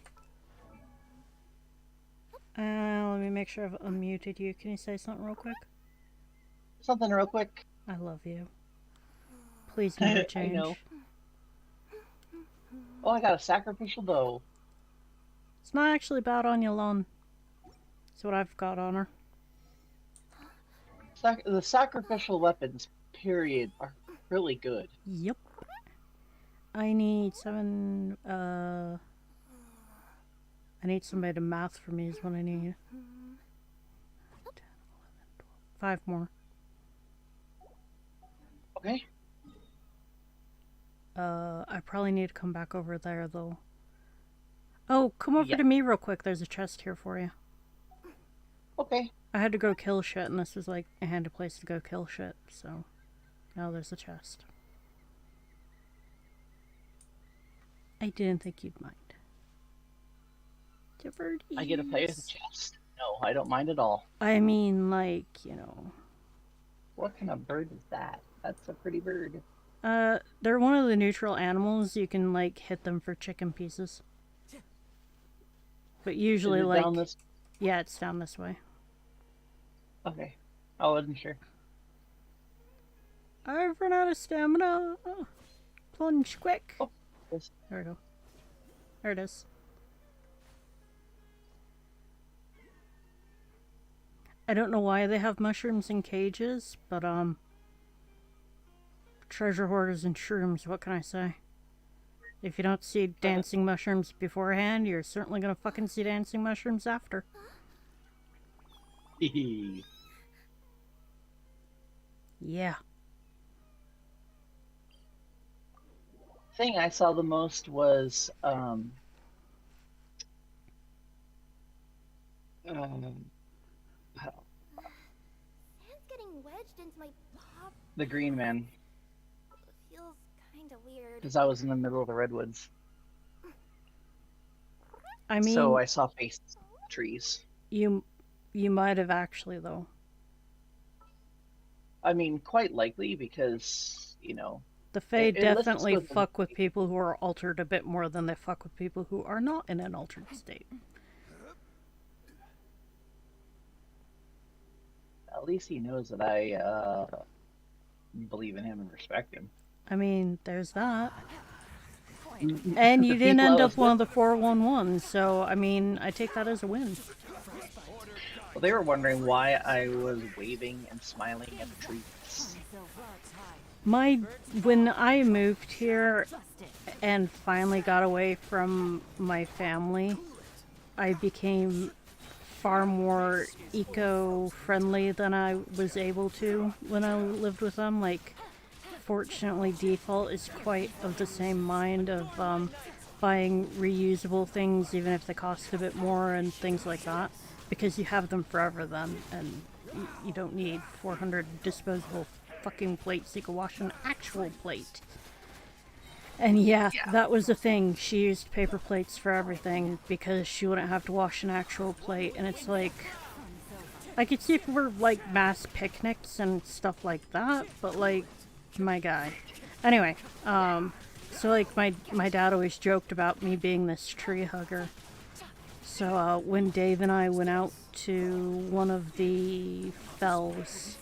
[SPEAKER 1] Let me make sure I've unmuted you. Can you say something real quick?
[SPEAKER 5] Something real quick.
[SPEAKER 1] I love you. Please never
[SPEAKER 5] I
[SPEAKER 1] change.
[SPEAKER 5] know. Oh, I got a sacrificial bow.
[SPEAKER 1] It's not actually bad on you, Lon. That's what I've got on her.
[SPEAKER 5] The sacrificial weapons, period, are really good.
[SPEAKER 1] Yep. I need 7, I need somebody to math for me is what I need. 10, 11, 12. 5 more.
[SPEAKER 5] Okay.
[SPEAKER 1] I probably need to come back over there, though. Oh, come over
[SPEAKER 5] Yeah.
[SPEAKER 1] to me real quick. There's a chest here for you.
[SPEAKER 5] Okay.
[SPEAKER 1] I had to go kill shit, and this was like a handy place to go kill shit, so now there's a chest. I didn't think you'd mind.
[SPEAKER 5] I get to play with the chest. No, I don't mind at all.
[SPEAKER 1] I mean, like, you know.
[SPEAKER 5] What kind of bird is that? That's a pretty bird.
[SPEAKER 1] They're one of the neutral animals. You can, like, hit them for chicken pieces. But usually,
[SPEAKER 5] Is it
[SPEAKER 1] like...
[SPEAKER 5] down this?
[SPEAKER 1] Yeah, it's down this way.
[SPEAKER 5] Okay. I wasn't sure.
[SPEAKER 1] I've run out of stamina. Plunge quick.
[SPEAKER 5] Oh, yes.
[SPEAKER 1] There we go. There it is. I don't know why they have mushrooms in cages, but, treasure hoarders and shrooms, what can I say? If you don't see dancing mushrooms beforehand, you're certainly gonna fucking see dancing mushrooms after. Yeah.
[SPEAKER 5] Thing I saw the most was
[SPEAKER 3] Sand's getting wedged into my pop.
[SPEAKER 5] the green man,
[SPEAKER 3] Feels kind of weird.
[SPEAKER 5] because I was in the middle of the redwoods.
[SPEAKER 1] I mean,
[SPEAKER 5] So I saw faces, trees.
[SPEAKER 1] you might have actually, though.
[SPEAKER 5] I mean, quite likely because, you know,
[SPEAKER 1] The Fae
[SPEAKER 5] let's just
[SPEAKER 1] definitely
[SPEAKER 5] go with
[SPEAKER 1] fuck with people who are altered a bit more than they fuck with people who are not in an altered state.
[SPEAKER 5] at least he knows that I believe in him and respect him.
[SPEAKER 1] I mean, there's that.
[SPEAKER 5] And
[SPEAKER 1] And you didn't end up one of the 411s, so, I mean, I take that as a win.
[SPEAKER 5] Well, they were wondering why I was waving and smiling at the trees.
[SPEAKER 1] When I moved here and finally got away from my family, I became far more eco-friendly than I was able to when I lived with them. Like, fortunately, default is quite of the same mind of buying reusable things, even if they cost a bit more and things like that, because you have them forever then, and you don't need 400 disposable fucking plates. You can wash an actual plate. And yeah, that was the thing. She used paper plates for everything because she wouldn't have to wash an actual plate. And it's like, I could see if it were like mass picnics and stuff like that, but like, my guy. Anyway, so like my dad always joked about me being this tree hugger. So when Dave and I went out to one of the fells,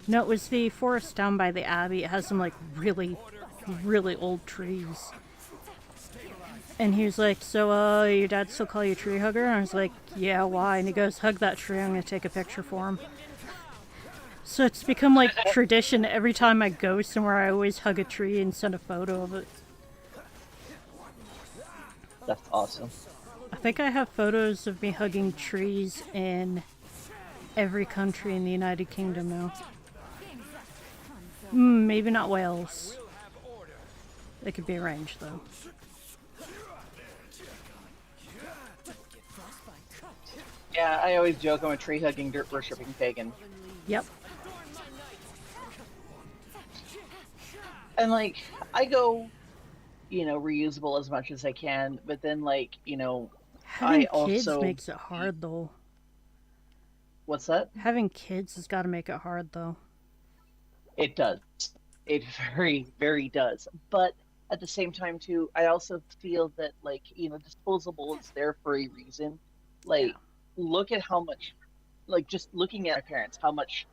[SPEAKER 1] no, it was the forest down by the Abbey. It has some like really old trees. And he was like, so your dad still call you a tree hugger? And I was like, yeah, why? And he goes, hug that tree, I'm gonna take a picture for him. So it's become like tradition. Every time I go somewhere, I always hug a tree and send a photo of it.
[SPEAKER 5] That's awesome.
[SPEAKER 1] I think I have photos of me hugging trees in every country in the United Kingdom now. Maybe not Wales. It could be arranged, though.
[SPEAKER 5] Yeah, I always joke I'm a tree hugging, dirt worshipping pagan.
[SPEAKER 1] Yep.
[SPEAKER 5] And like, I go, you know, reusable as much as I can, but then like, you know,
[SPEAKER 1] Having
[SPEAKER 5] I
[SPEAKER 1] kids
[SPEAKER 5] also...
[SPEAKER 1] makes it hard, though.
[SPEAKER 5] What's that?
[SPEAKER 1] Having kids has got to make it hard, though.
[SPEAKER 5] It does. It very, very does. But at the same time, too, I also feel that, like, you know, disposable is there for a reason. Like, look at how much, like, just looking at my parents, how much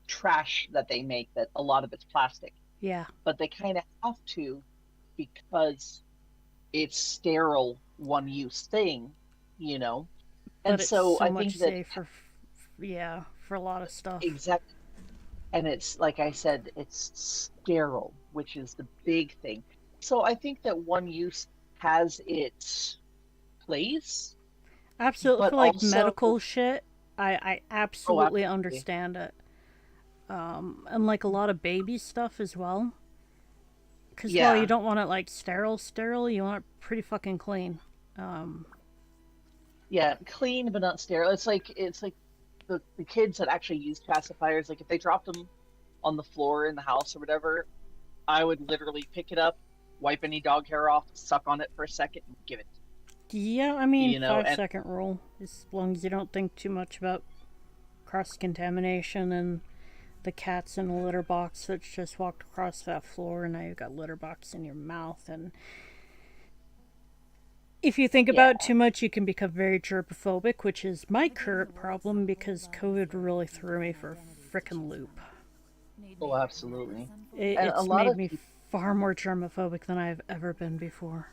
[SPEAKER 5] trash that they make, that a lot of it's plastic.
[SPEAKER 1] Yeah.
[SPEAKER 5] But they kind of have to because it's sterile, one-use thing, you know?
[SPEAKER 1] But
[SPEAKER 5] And
[SPEAKER 1] it's
[SPEAKER 5] so I
[SPEAKER 1] much
[SPEAKER 5] think that...
[SPEAKER 1] safer, for a lot of stuff.
[SPEAKER 5] Exactly. And it's, like I said, it's sterile, which is the big thing. So I think that one use has its place.
[SPEAKER 1] Absolutely.
[SPEAKER 5] but
[SPEAKER 1] For like
[SPEAKER 5] also-
[SPEAKER 1] medical shit, I absolutely
[SPEAKER 5] absolutely.
[SPEAKER 1] understand it. And like a lot of baby stuff as well. Because
[SPEAKER 5] Yeah.
[SPEAKER 1] while you don't want it like sterile, you want it pretty fucking clean.
[SPEAKER 5] Yeah, clean but not sterile. It's like the kids that actually use pacifiers, like if they dropped them on the floor in the house or whatever, I would literally pick it up, wipe any dog hair off, suck on it for a second, and give it.
[SPEAKER 1] Yeah, I mean,
[SPEAKER 5] You know,
[SPEAKER 1] 5-second rule. As long as you don't think too much about cross-contamination and the cat's in a litter box that's just walked across that floor, and now you've got litter box in your mouth. And if you think about it too much, you can become very germophobic, which is my current problem because COVID really threw me for a frickin' loop.
[SPEAKER 5] Oh, absolutely.
[SPEAKER 1] It's made me far more germophobic than I've ever been before.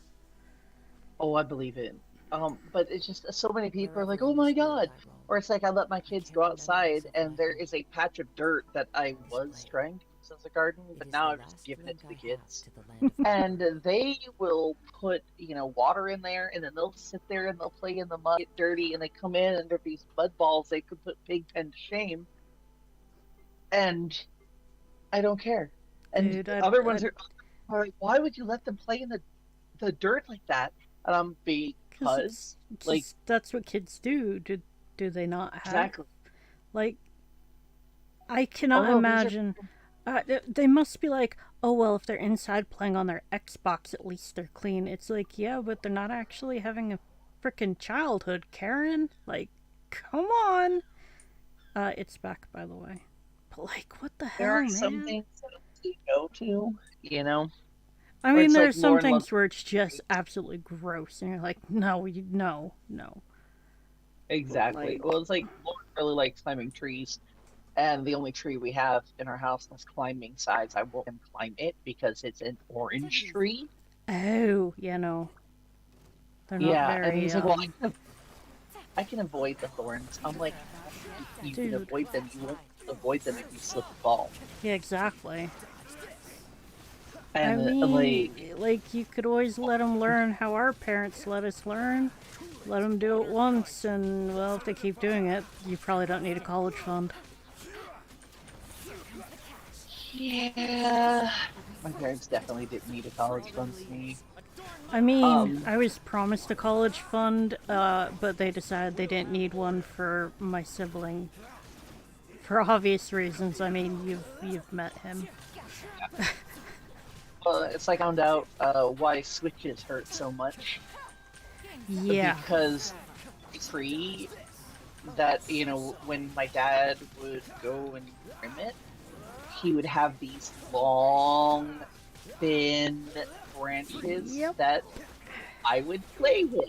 [SPEAKER 5] Oh, I believe it. But it's just so many people are like, "Oh my god!" Or it's like I let my kids go outside, and there is a patch of dirt that I was trying to use as a garden, but now I've just given it to the kids, and they will put water in there, and then they'll sit there and they'll play in the mud, get dirty, and they come in and there'll be these mud balls. They could put Pigpen to shame, and I don't care. And
[SPEAKER 1] Dude,
[SPEAKER 5] other ones are like, "Why would you let them play in the dirt like that?" Because like
[SPEAKER 1] that's what kids do. Do they not have?
[SPEAKER 5] Exactly.
[SPEAKER 1] Like, I cannot imagine. They must be like, oh well, if they're inside playing on their Xbox, at least they're clean. It's like, yeah, but they're not actually having a frickin' childhood, Karen. Like, come on. It's back, by the way. But like, what the hell, man?
[SPEAKER 5] There are some things that you go to,
[SPEAKER 1] I mean, there are some things where it's just absolutely gross, and you're like, no.
[SPEAKER 5] Exactly. Well, it's like Lauren really likes climbing trees, and the only tree we have in our house that's climbing size, I won't climb it because it's an orange tree.
[SPEAKER 1] Oh, yeah, no. They're not very.
[SPEAKER 5] And he's like, well, I can avoid the thorns. I'm like, you can avoid them. You won't avoid them if you slip and fall.
[SPEAKER 1] Yeah, exactly.
[SPEAKER 5] And
[SPEAKER 1] I mean, like you could always let them learn how our parents let us learn. Let them do it once, and well, if they keep doing it, you probably don't need a college fund.
[SPEAKER 5] Yeah. My parents definitely didn't need a college fund for me.
[SPEAKER 1] I mean, I was promised a college fund, but they decided they didn't need one for my sibling. For obvious reasons. I mean, you've met him.
[SPEAKER 5] Well, it's like I found out why switches hurt so much.
[SPEAKER 1] Yeah.
[SPEAKER 5] Because tree that, when my dad would go and trim it, he would have these long, thin branches that I would play with.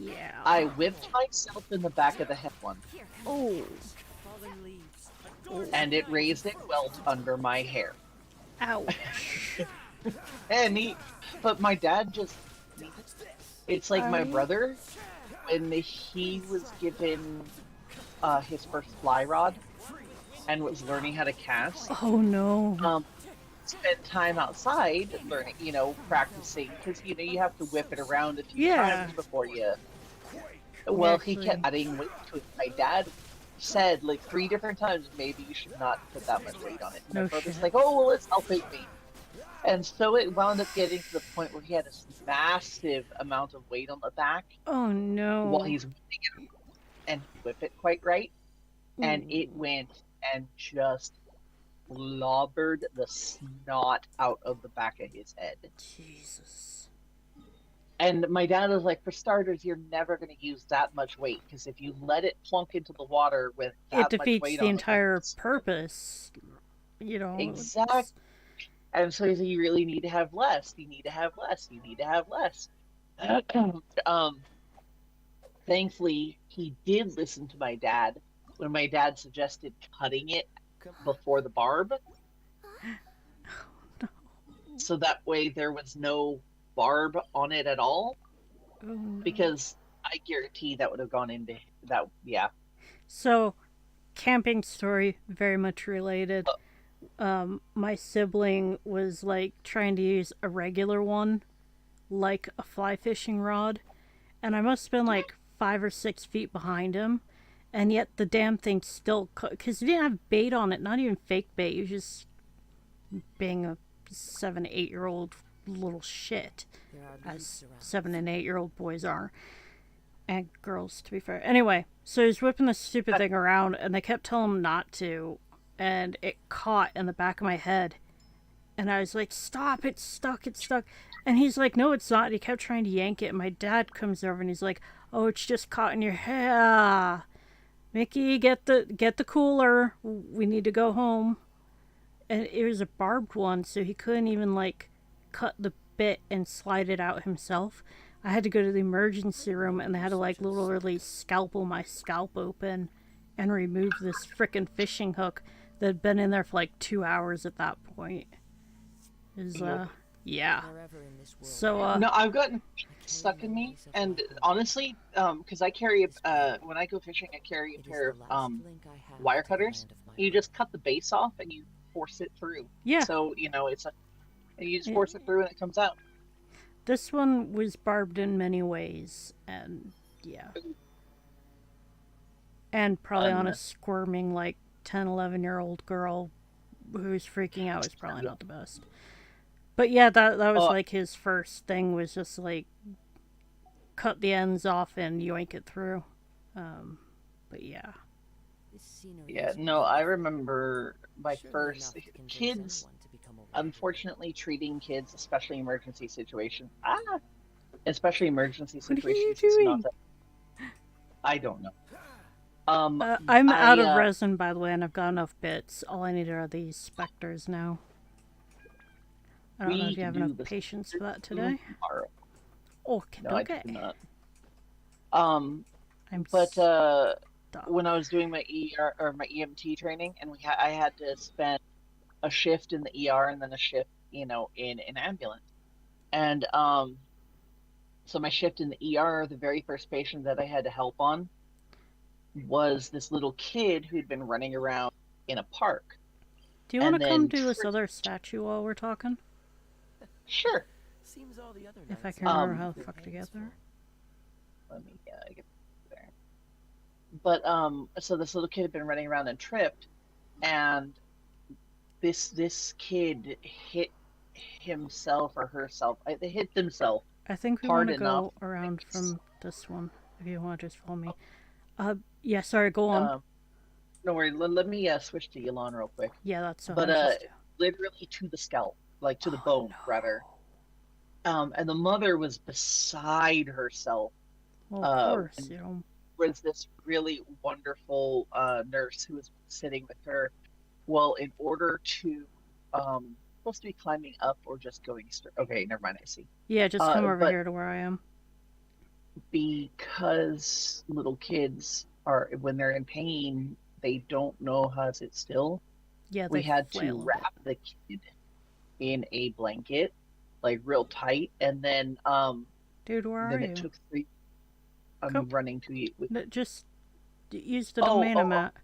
[SPEAKER 1] Yeah.
[SPEAKER 5] I whipped myself in the back of the head one.
[SPEAKER 1] Oh.
[SPEAKER 5] And it raised a welt under my hair.
[SPEAKER 1] Ouch.
[SPEAKER 5] But my dad just, it's like my brother, when he was given his first fly rod and was learning how to cast.
[SPEAKER 1] Oh no.
[SPEAKER 5] Spent time outside learning, practicing, because you have to whip it around a few times before you. Well, he kept adding weight to it. My dad said like 3 different times, maybe you should not put that much weight on it. And my brother's like, oh, well, it's helping me. And so it wound up getting to the point where he had this massive amount of weight on the back.
[SPEAKER 1] Oh no.
[SPEAKER 5] While he's whipping it and whip it quite right. And it went and just clobbered the snot out of the back of his head.
[SPEAKER 1] Jesus.
[SPEAKER 5] And my dad was like, for starters, you're never going to use that much weight, because if you let it plunk into the water with that much weight, it defeats
[SPEAKER 1] the entire purpose.
[SPEAKER 5] Exactly. And so you really need to have less. You need to have less. You need to have less. Thankfully, he did listen to my dad when my dad suggested cutting it before the barb.
[SPEAKER 1] No.
[SPEAKER 5] So that way there was no barb on it at all.
[SPEAKER 1] Oh, no.
[SPEAKER 5] Because I guarantee that would have gone into that. Yeah.
[SPEAKER 1] So, camping story, very much related. My sibling was like trying to use a regular one, like a fly fishing rod, and I must have been like 5 or 6 feet behind him, and yet the damn thing still, because he didn't have bait on it, not even fake bait. He was just being a 7, 8-year-old little shit, as 7 and 8-year-old boys are, and girls, to be fair. Anyway, so he's whipping this stupid thing around, and they kept telling him not to. And it caught in the back of my head. And I was like, stop, it's stuck. And he's like, no, it's not. And he kept trying to yank it. And my dad comes over and he's like, oh, it's just caught in your hair. Mickey, get the cooler. We need to go home. And it was a barbed one, so he couldn't even like cut the bit and slide it out himself. I had to go to the emergency room, and they had to like literally scalpel my scalp open and remove this frickin' fishing hook that had been in there for like 2 hours at that point. Yeah.
[SPEAKER 4] Wherever in this world
[SPEAKER 1] So
[SPEAKER 5] No, I've gotten stuck in me, and honestly, because I carry when I go fishing, I carry a
[SPEAKER 4] it is
[SPEAKER 5] pair
[SPEAKER 4] the
[SPEAKER 5] of
[SPEAKER 4] last link I have
[SPEAKER 5] wire
[SPEAKER 4] to the
[SPEAKER 5] cutters.
[SPEAKER 4] land of my
[SPEAKER 5] You just cut the base off and you force it through.
[SPEAKER 1] yeah,
[SPEAKER 5] So it's and you just
[SPEAKER 1] It-
[SPEAKER 5] force it through and it comes out.
[SPEAKER 1] this one was barbed in many ways, and yeah. And probably on a
[SPEAKER 5] Fun.
[SPEAKER 1] squirming like 10, 11-year-old girl who's freaking out is probably not the best. But yeah, that was
[SPEAKER 5] Oh,
[SPEAKER 1] like his first thing, was just like cut the ends off and yoink it through. But yeah.
[SPEAKER 4] This scenery
[SPEAKER 5] yeah,
[SPEAKER 4] is
[SPEAKER 5] no, I
[SPEAKER 4] wonderful.
[SPEAKER 5] remember my
[SPEAKER 4] Surely
[SPEAKER 5] first
[SPEAKER 4] enough to convince
[SPEAKER 5] kids.
[SPEAKER 4] anyone to become a wanderer.
[SPEAKER 5] Unfortunately, treating kids, especially emergency situations, especially emergency
[SPEAKER 1] What are you
[SPEAKER 5] situations, is not
[SPEAKER 1] doing?
[SPEAKER 5] that. I don't know.
[SPEAKER 1] I'm out of
[SPEAKER 5] I
[SPEAKER 1] resin, by the way, and I've got enough bits. All I need are these specters now. I don't know
[SPEAKER 5] we
[SPEAKER 1] if you have
[SPEAKER 5] can do
[SPEAKER 1] enough
[SPEAKER 5] this
[SPEAKER 1] patience for that today.
[SPEAKER 5] tomorrow.
[SPEAKER 1] Oh,
[SPEAKER 5] No, I do
[SPEAKER 1] okay.
[SPEAKER 5] not.
[SPEAKER 1] I'm
[SPEAKER 5] But
[SPEAKER 1] stuck.
[SPEAKER 5] when I was doing my ER or my EMT training, and I had to spend a shift in the ER and then a shift, in an ambulance. And so my shift in the ER, the very first patient that I had to help on was this little kid who'd been running around in a park,
[SPEAKER 1] Do you want
[SPEAKER 5] and
[SPEAKER 1] to come
[SPEAKER 5] then
[SPEAKER 1] do this other statue while we're talking?
[SPEAKER 5] sure.
[SPEAKER 2] Seems all the other
[SPEAKER 1] If I
[SPEAKER 2] knights
[SPEAKER 1] can remember
[SPEAKER 5] Um,
[SPEAKER 1] how the
[SPEAKER 2] their
[SPEAKER 1] fuck to
[SPEAKER 2] hands
[SPEAKER 1] get there.
[SPEAKER 5] Let me get there. But so this little kid had been running around and tripped, and this kid hit himself or herself. They hit themselves
[SPEAKER 1] I think we want
[SPEAKER 5] hard
[SPEAKER 1] to
[SPEAKER 5] enough.
[SPEAKER 1] go around from this one, if you want to just follow me. Yeah, sorry, go on.
[SPEAKER 5] No worry. Let me switch to Elon real quick.
[SPEAKER 1] Yeah, that's what
[SPEAKER 5] But
[SPEAKER 1] I was just doing.
[SPEAKER 5] literally to the scalp, like to the bone, rather. And the mother was beside herself.
[SPEAKER 1] Well, of course,
[SPEAKER 5] And
[SPEAKER 1] you know.
[SPEAKER 5] was this really wonderful nurse who was sitting with her. Well, in order to, supposed to be climbing up or just going straight. Okay, never mind. I see.
[SPEAKER 1] Yeah, just come over
[SPEAKER 5] But
[SPEAKER 1] here to where I am.
[SPEAKER 5] because little kids are, when they're in pain, they don't know how to sit still.
[SPEAKER 1] Yeah,
[SPEAKER 5] We
[SPEAKER 1] they
[SPEAKER 5] had
[SPEAKER 1] flail
[SPEAKER 5] to
[SPEAKER 1] a
[SPEAKER 5] wrap
[SPEAKER 1] bit.
[SPEAKER 5] the kid in a blanket, like real tight, and then
[SPEAKER 1] Dude, where are
[SPEAKER 5] then it
[SPEAKER 1] you?
[SPEAKER 5] took 3. I'm
[SPEAKER 1] Come.
[SPEAKER 5] running to you.
[SPEAKER 1] Just use the
[SPEAKER 5] Oh,
[SPEAKER 1] domain I'm at.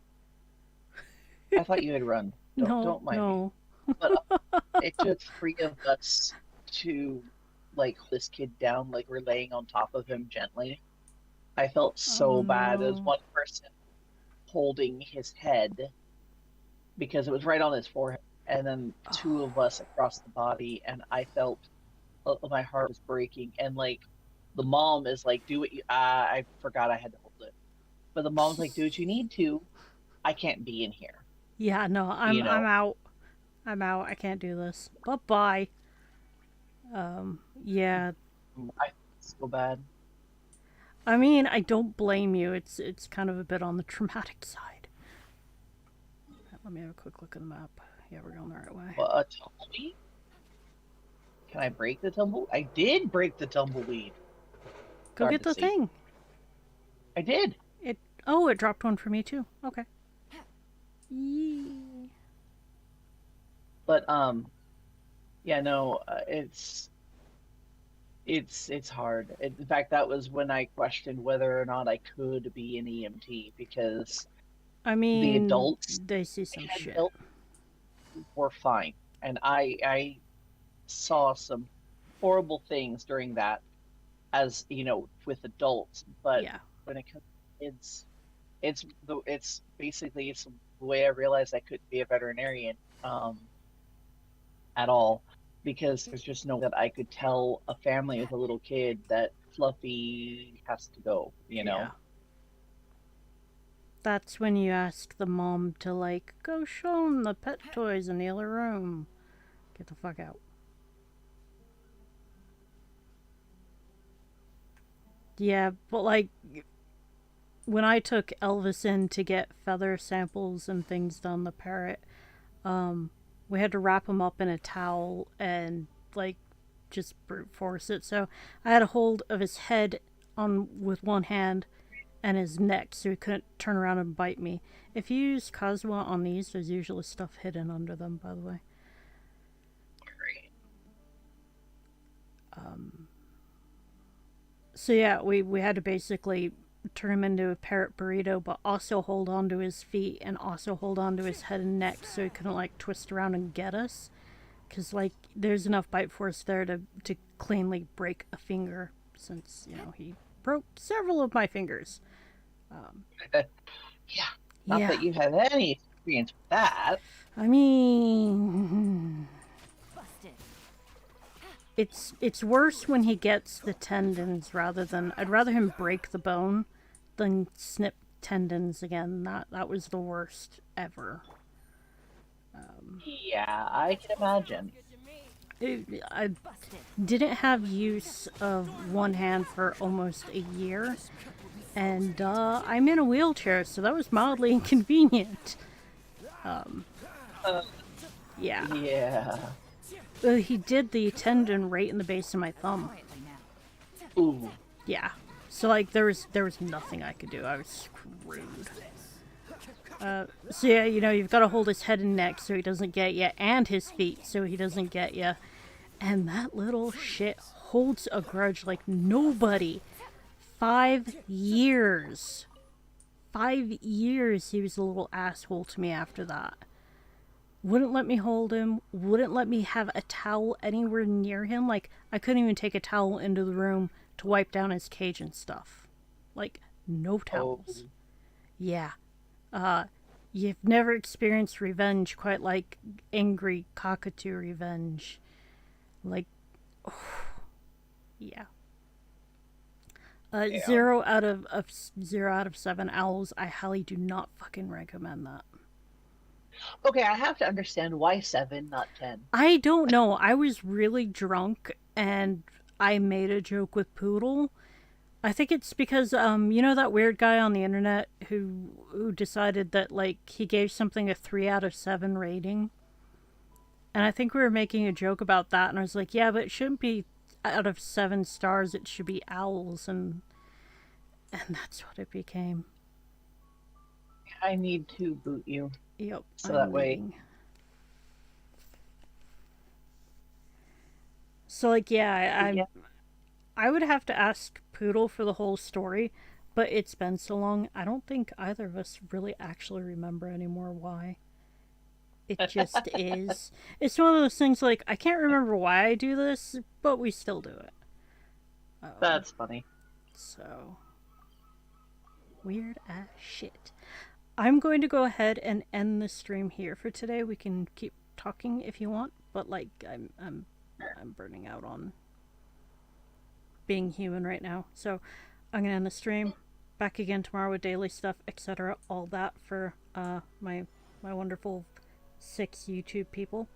[SPEAKER 5] I thought you had run. Don't mind me.
[SPEAKER 1] No.
[SPEAKER 5] But it took 3 of us to like hold this kid down, like we're laying on top of him gently. I felt so
[SPEAKER 1] Oh,
[SPEAKER 5] bad. As
[SPEAKER 1] no.
[SPEAKER 5] one person holding his head because it was right on his forehead, and then 2 of us across the body, and I felt my heart was breaking. And like the mom is like, "Do what you." I forgot I had to hold it, but the mom's like, "Do what you need to. I can't be in here."
[SPEAKER 1] Yeah, no, I'm out. I'm out. I can't do this. Bye-bye. Yeah.
[SPEAKER 5] I feel so bad.
[SPEAKER 1] I mean, I don't blame you. It's kind of a bit on the traumatic side. Let me have a quick look at the map. Yeah, we're going the right way.
[SPEAKER 5] Well, a tumbleweed? Can I break the tumble? I did break the tumbleweed.
[SPEAKER 1] Go
[SPEAKER 5] Hard
[SPEAKER 1] get
[SPEAKER 5] to
[SPEAKER 1] the
[SPEAKER 5] see.
[SPEAKER 1] thing.
[SPEAKER 5] I did.
[SPEAKER 1] It dropped one for me too. Okay. Yee.
[SPEAKER 5] But yeah, no, it's hard. In fact, that was when I questioned whether or not I could be an EMT, because
[SPEAKER 1] I
[SPEAKER 5] the
[SPEAKER 1] mean,
[SPEAKER 5] adults
[SPEAKER 1] they see some
[SPEAKER 5] had
[SPEAKER 1] shit.
[SPEAKER 5] built were fine, and I saw some horrible things during that, as with adults. But
[SPEAKER 1] Yeah.
[SPEAKER 5] when it comes to kids, it's basically it's the way I realized I couldn't be a veterinarian at all, because there's just no way that I could tell a family with a little kid that Fluffy has to go,
[SPEAKER 1] Yeah. That's when you ask the mom to, like, go show him the pet toys in the other room. Get the fuck out. Yeah, but, like, when I took Elvis in to get feather samples and things done, the parrot, we had to wrap him up in a towel and like just brute force it. So I had a hold of his head on with one hand and his neck so he couldn't turn around and bite me. If you use Kazuma on these, there's usually stuff hidden under them, by the way.
[SPEAKER 5] Great.
[SPEAKER 1] So yeah, we had to basically turn him into a parrot burrito, but also hold on to his feet and also hold on to his head and neck so he couldn't like twist around and get us. Because like there's enough bite force there to cleanly break a finger, since you know he broke several of my fingers.
[SPEAKER 5] Not that you have any experience with that.
[SPEAKER 1] I mean, it's worse when he gets the tendons rather than. I'd rather him break the bone than snip tendons again. That was the worst ever.
[SPEAKER 5] Yeah, I can imagine.
[SPEAKER 1] I didn't have use of one hand for almost a year, and I'm in a wheelchair, so that was mildly inconvenient. Yeah.
[SPEAKER 5] Yeah.
[SPEAKER 1] He did the tendon right in the base of my thumb.
[SPEAKER 5] Ooh.
[SPEAKER 1] Yeah. So like there was nothing I could do. I was screwed. So yeah, you know, you've got to hold his head and neck so he doesn't get you, and his feet so he doesn't get you. And that little shit holds a grudge like nobody. 5 years. 5 years he was a little asshole to me after that. Wouldn't let me hold him, wouldn't let me have a towel anywhere near him. Like, I couldn't even take a towel into the room to wipe down his cage and stuff. Like, no towels.
[SPEAKER 5] Oh.
[SPEAKER 1] Yeah. You've never experienced revenge quite like angry cockatoo revenge. Like, oh, yeah.
[SPEAKER 5] Yeah.
[SPEAKER 1] 0 out of 7 owls. I highly do not fucking recommend that.
[SPEAKER 5] Okay, I have to understand why 7, not 10.
[SPEAKER 1] I don't know. I was really drunk and I made a joke with Poodle. I think it's because you know that weird guy on the internet who decided that like he gave something a 3 out of 7 rating. And I think we were making a joke about that, and I was like, yeah, but it shouldn't be out of 7 stars, it should be owls, and that's what it became.
[SPEAKER 5] I need to boot you.
[SPEAKER 1] Yep.
[SPEAKER 5] So that way.
[SPEAKER 1] Waiting. So like yeah, I would have to ask Poodle for the whole story, but it's been so long, I don't think either of us really actually remember anymore why. It just is. It's one of those things like, I can't remember why I do this, but we still do it.
[SPEAKER 5] That's funny.
[SPEAKER 1] So, weird ass shit. I'm going to go ahead and end the stream here for today. We can keep talking if you want, but like I'm burning out on being human right now. So I'm gonna end the stream. Back again tomorrow with daily stuff, etc. All that for my wonderful 6 YouTube people.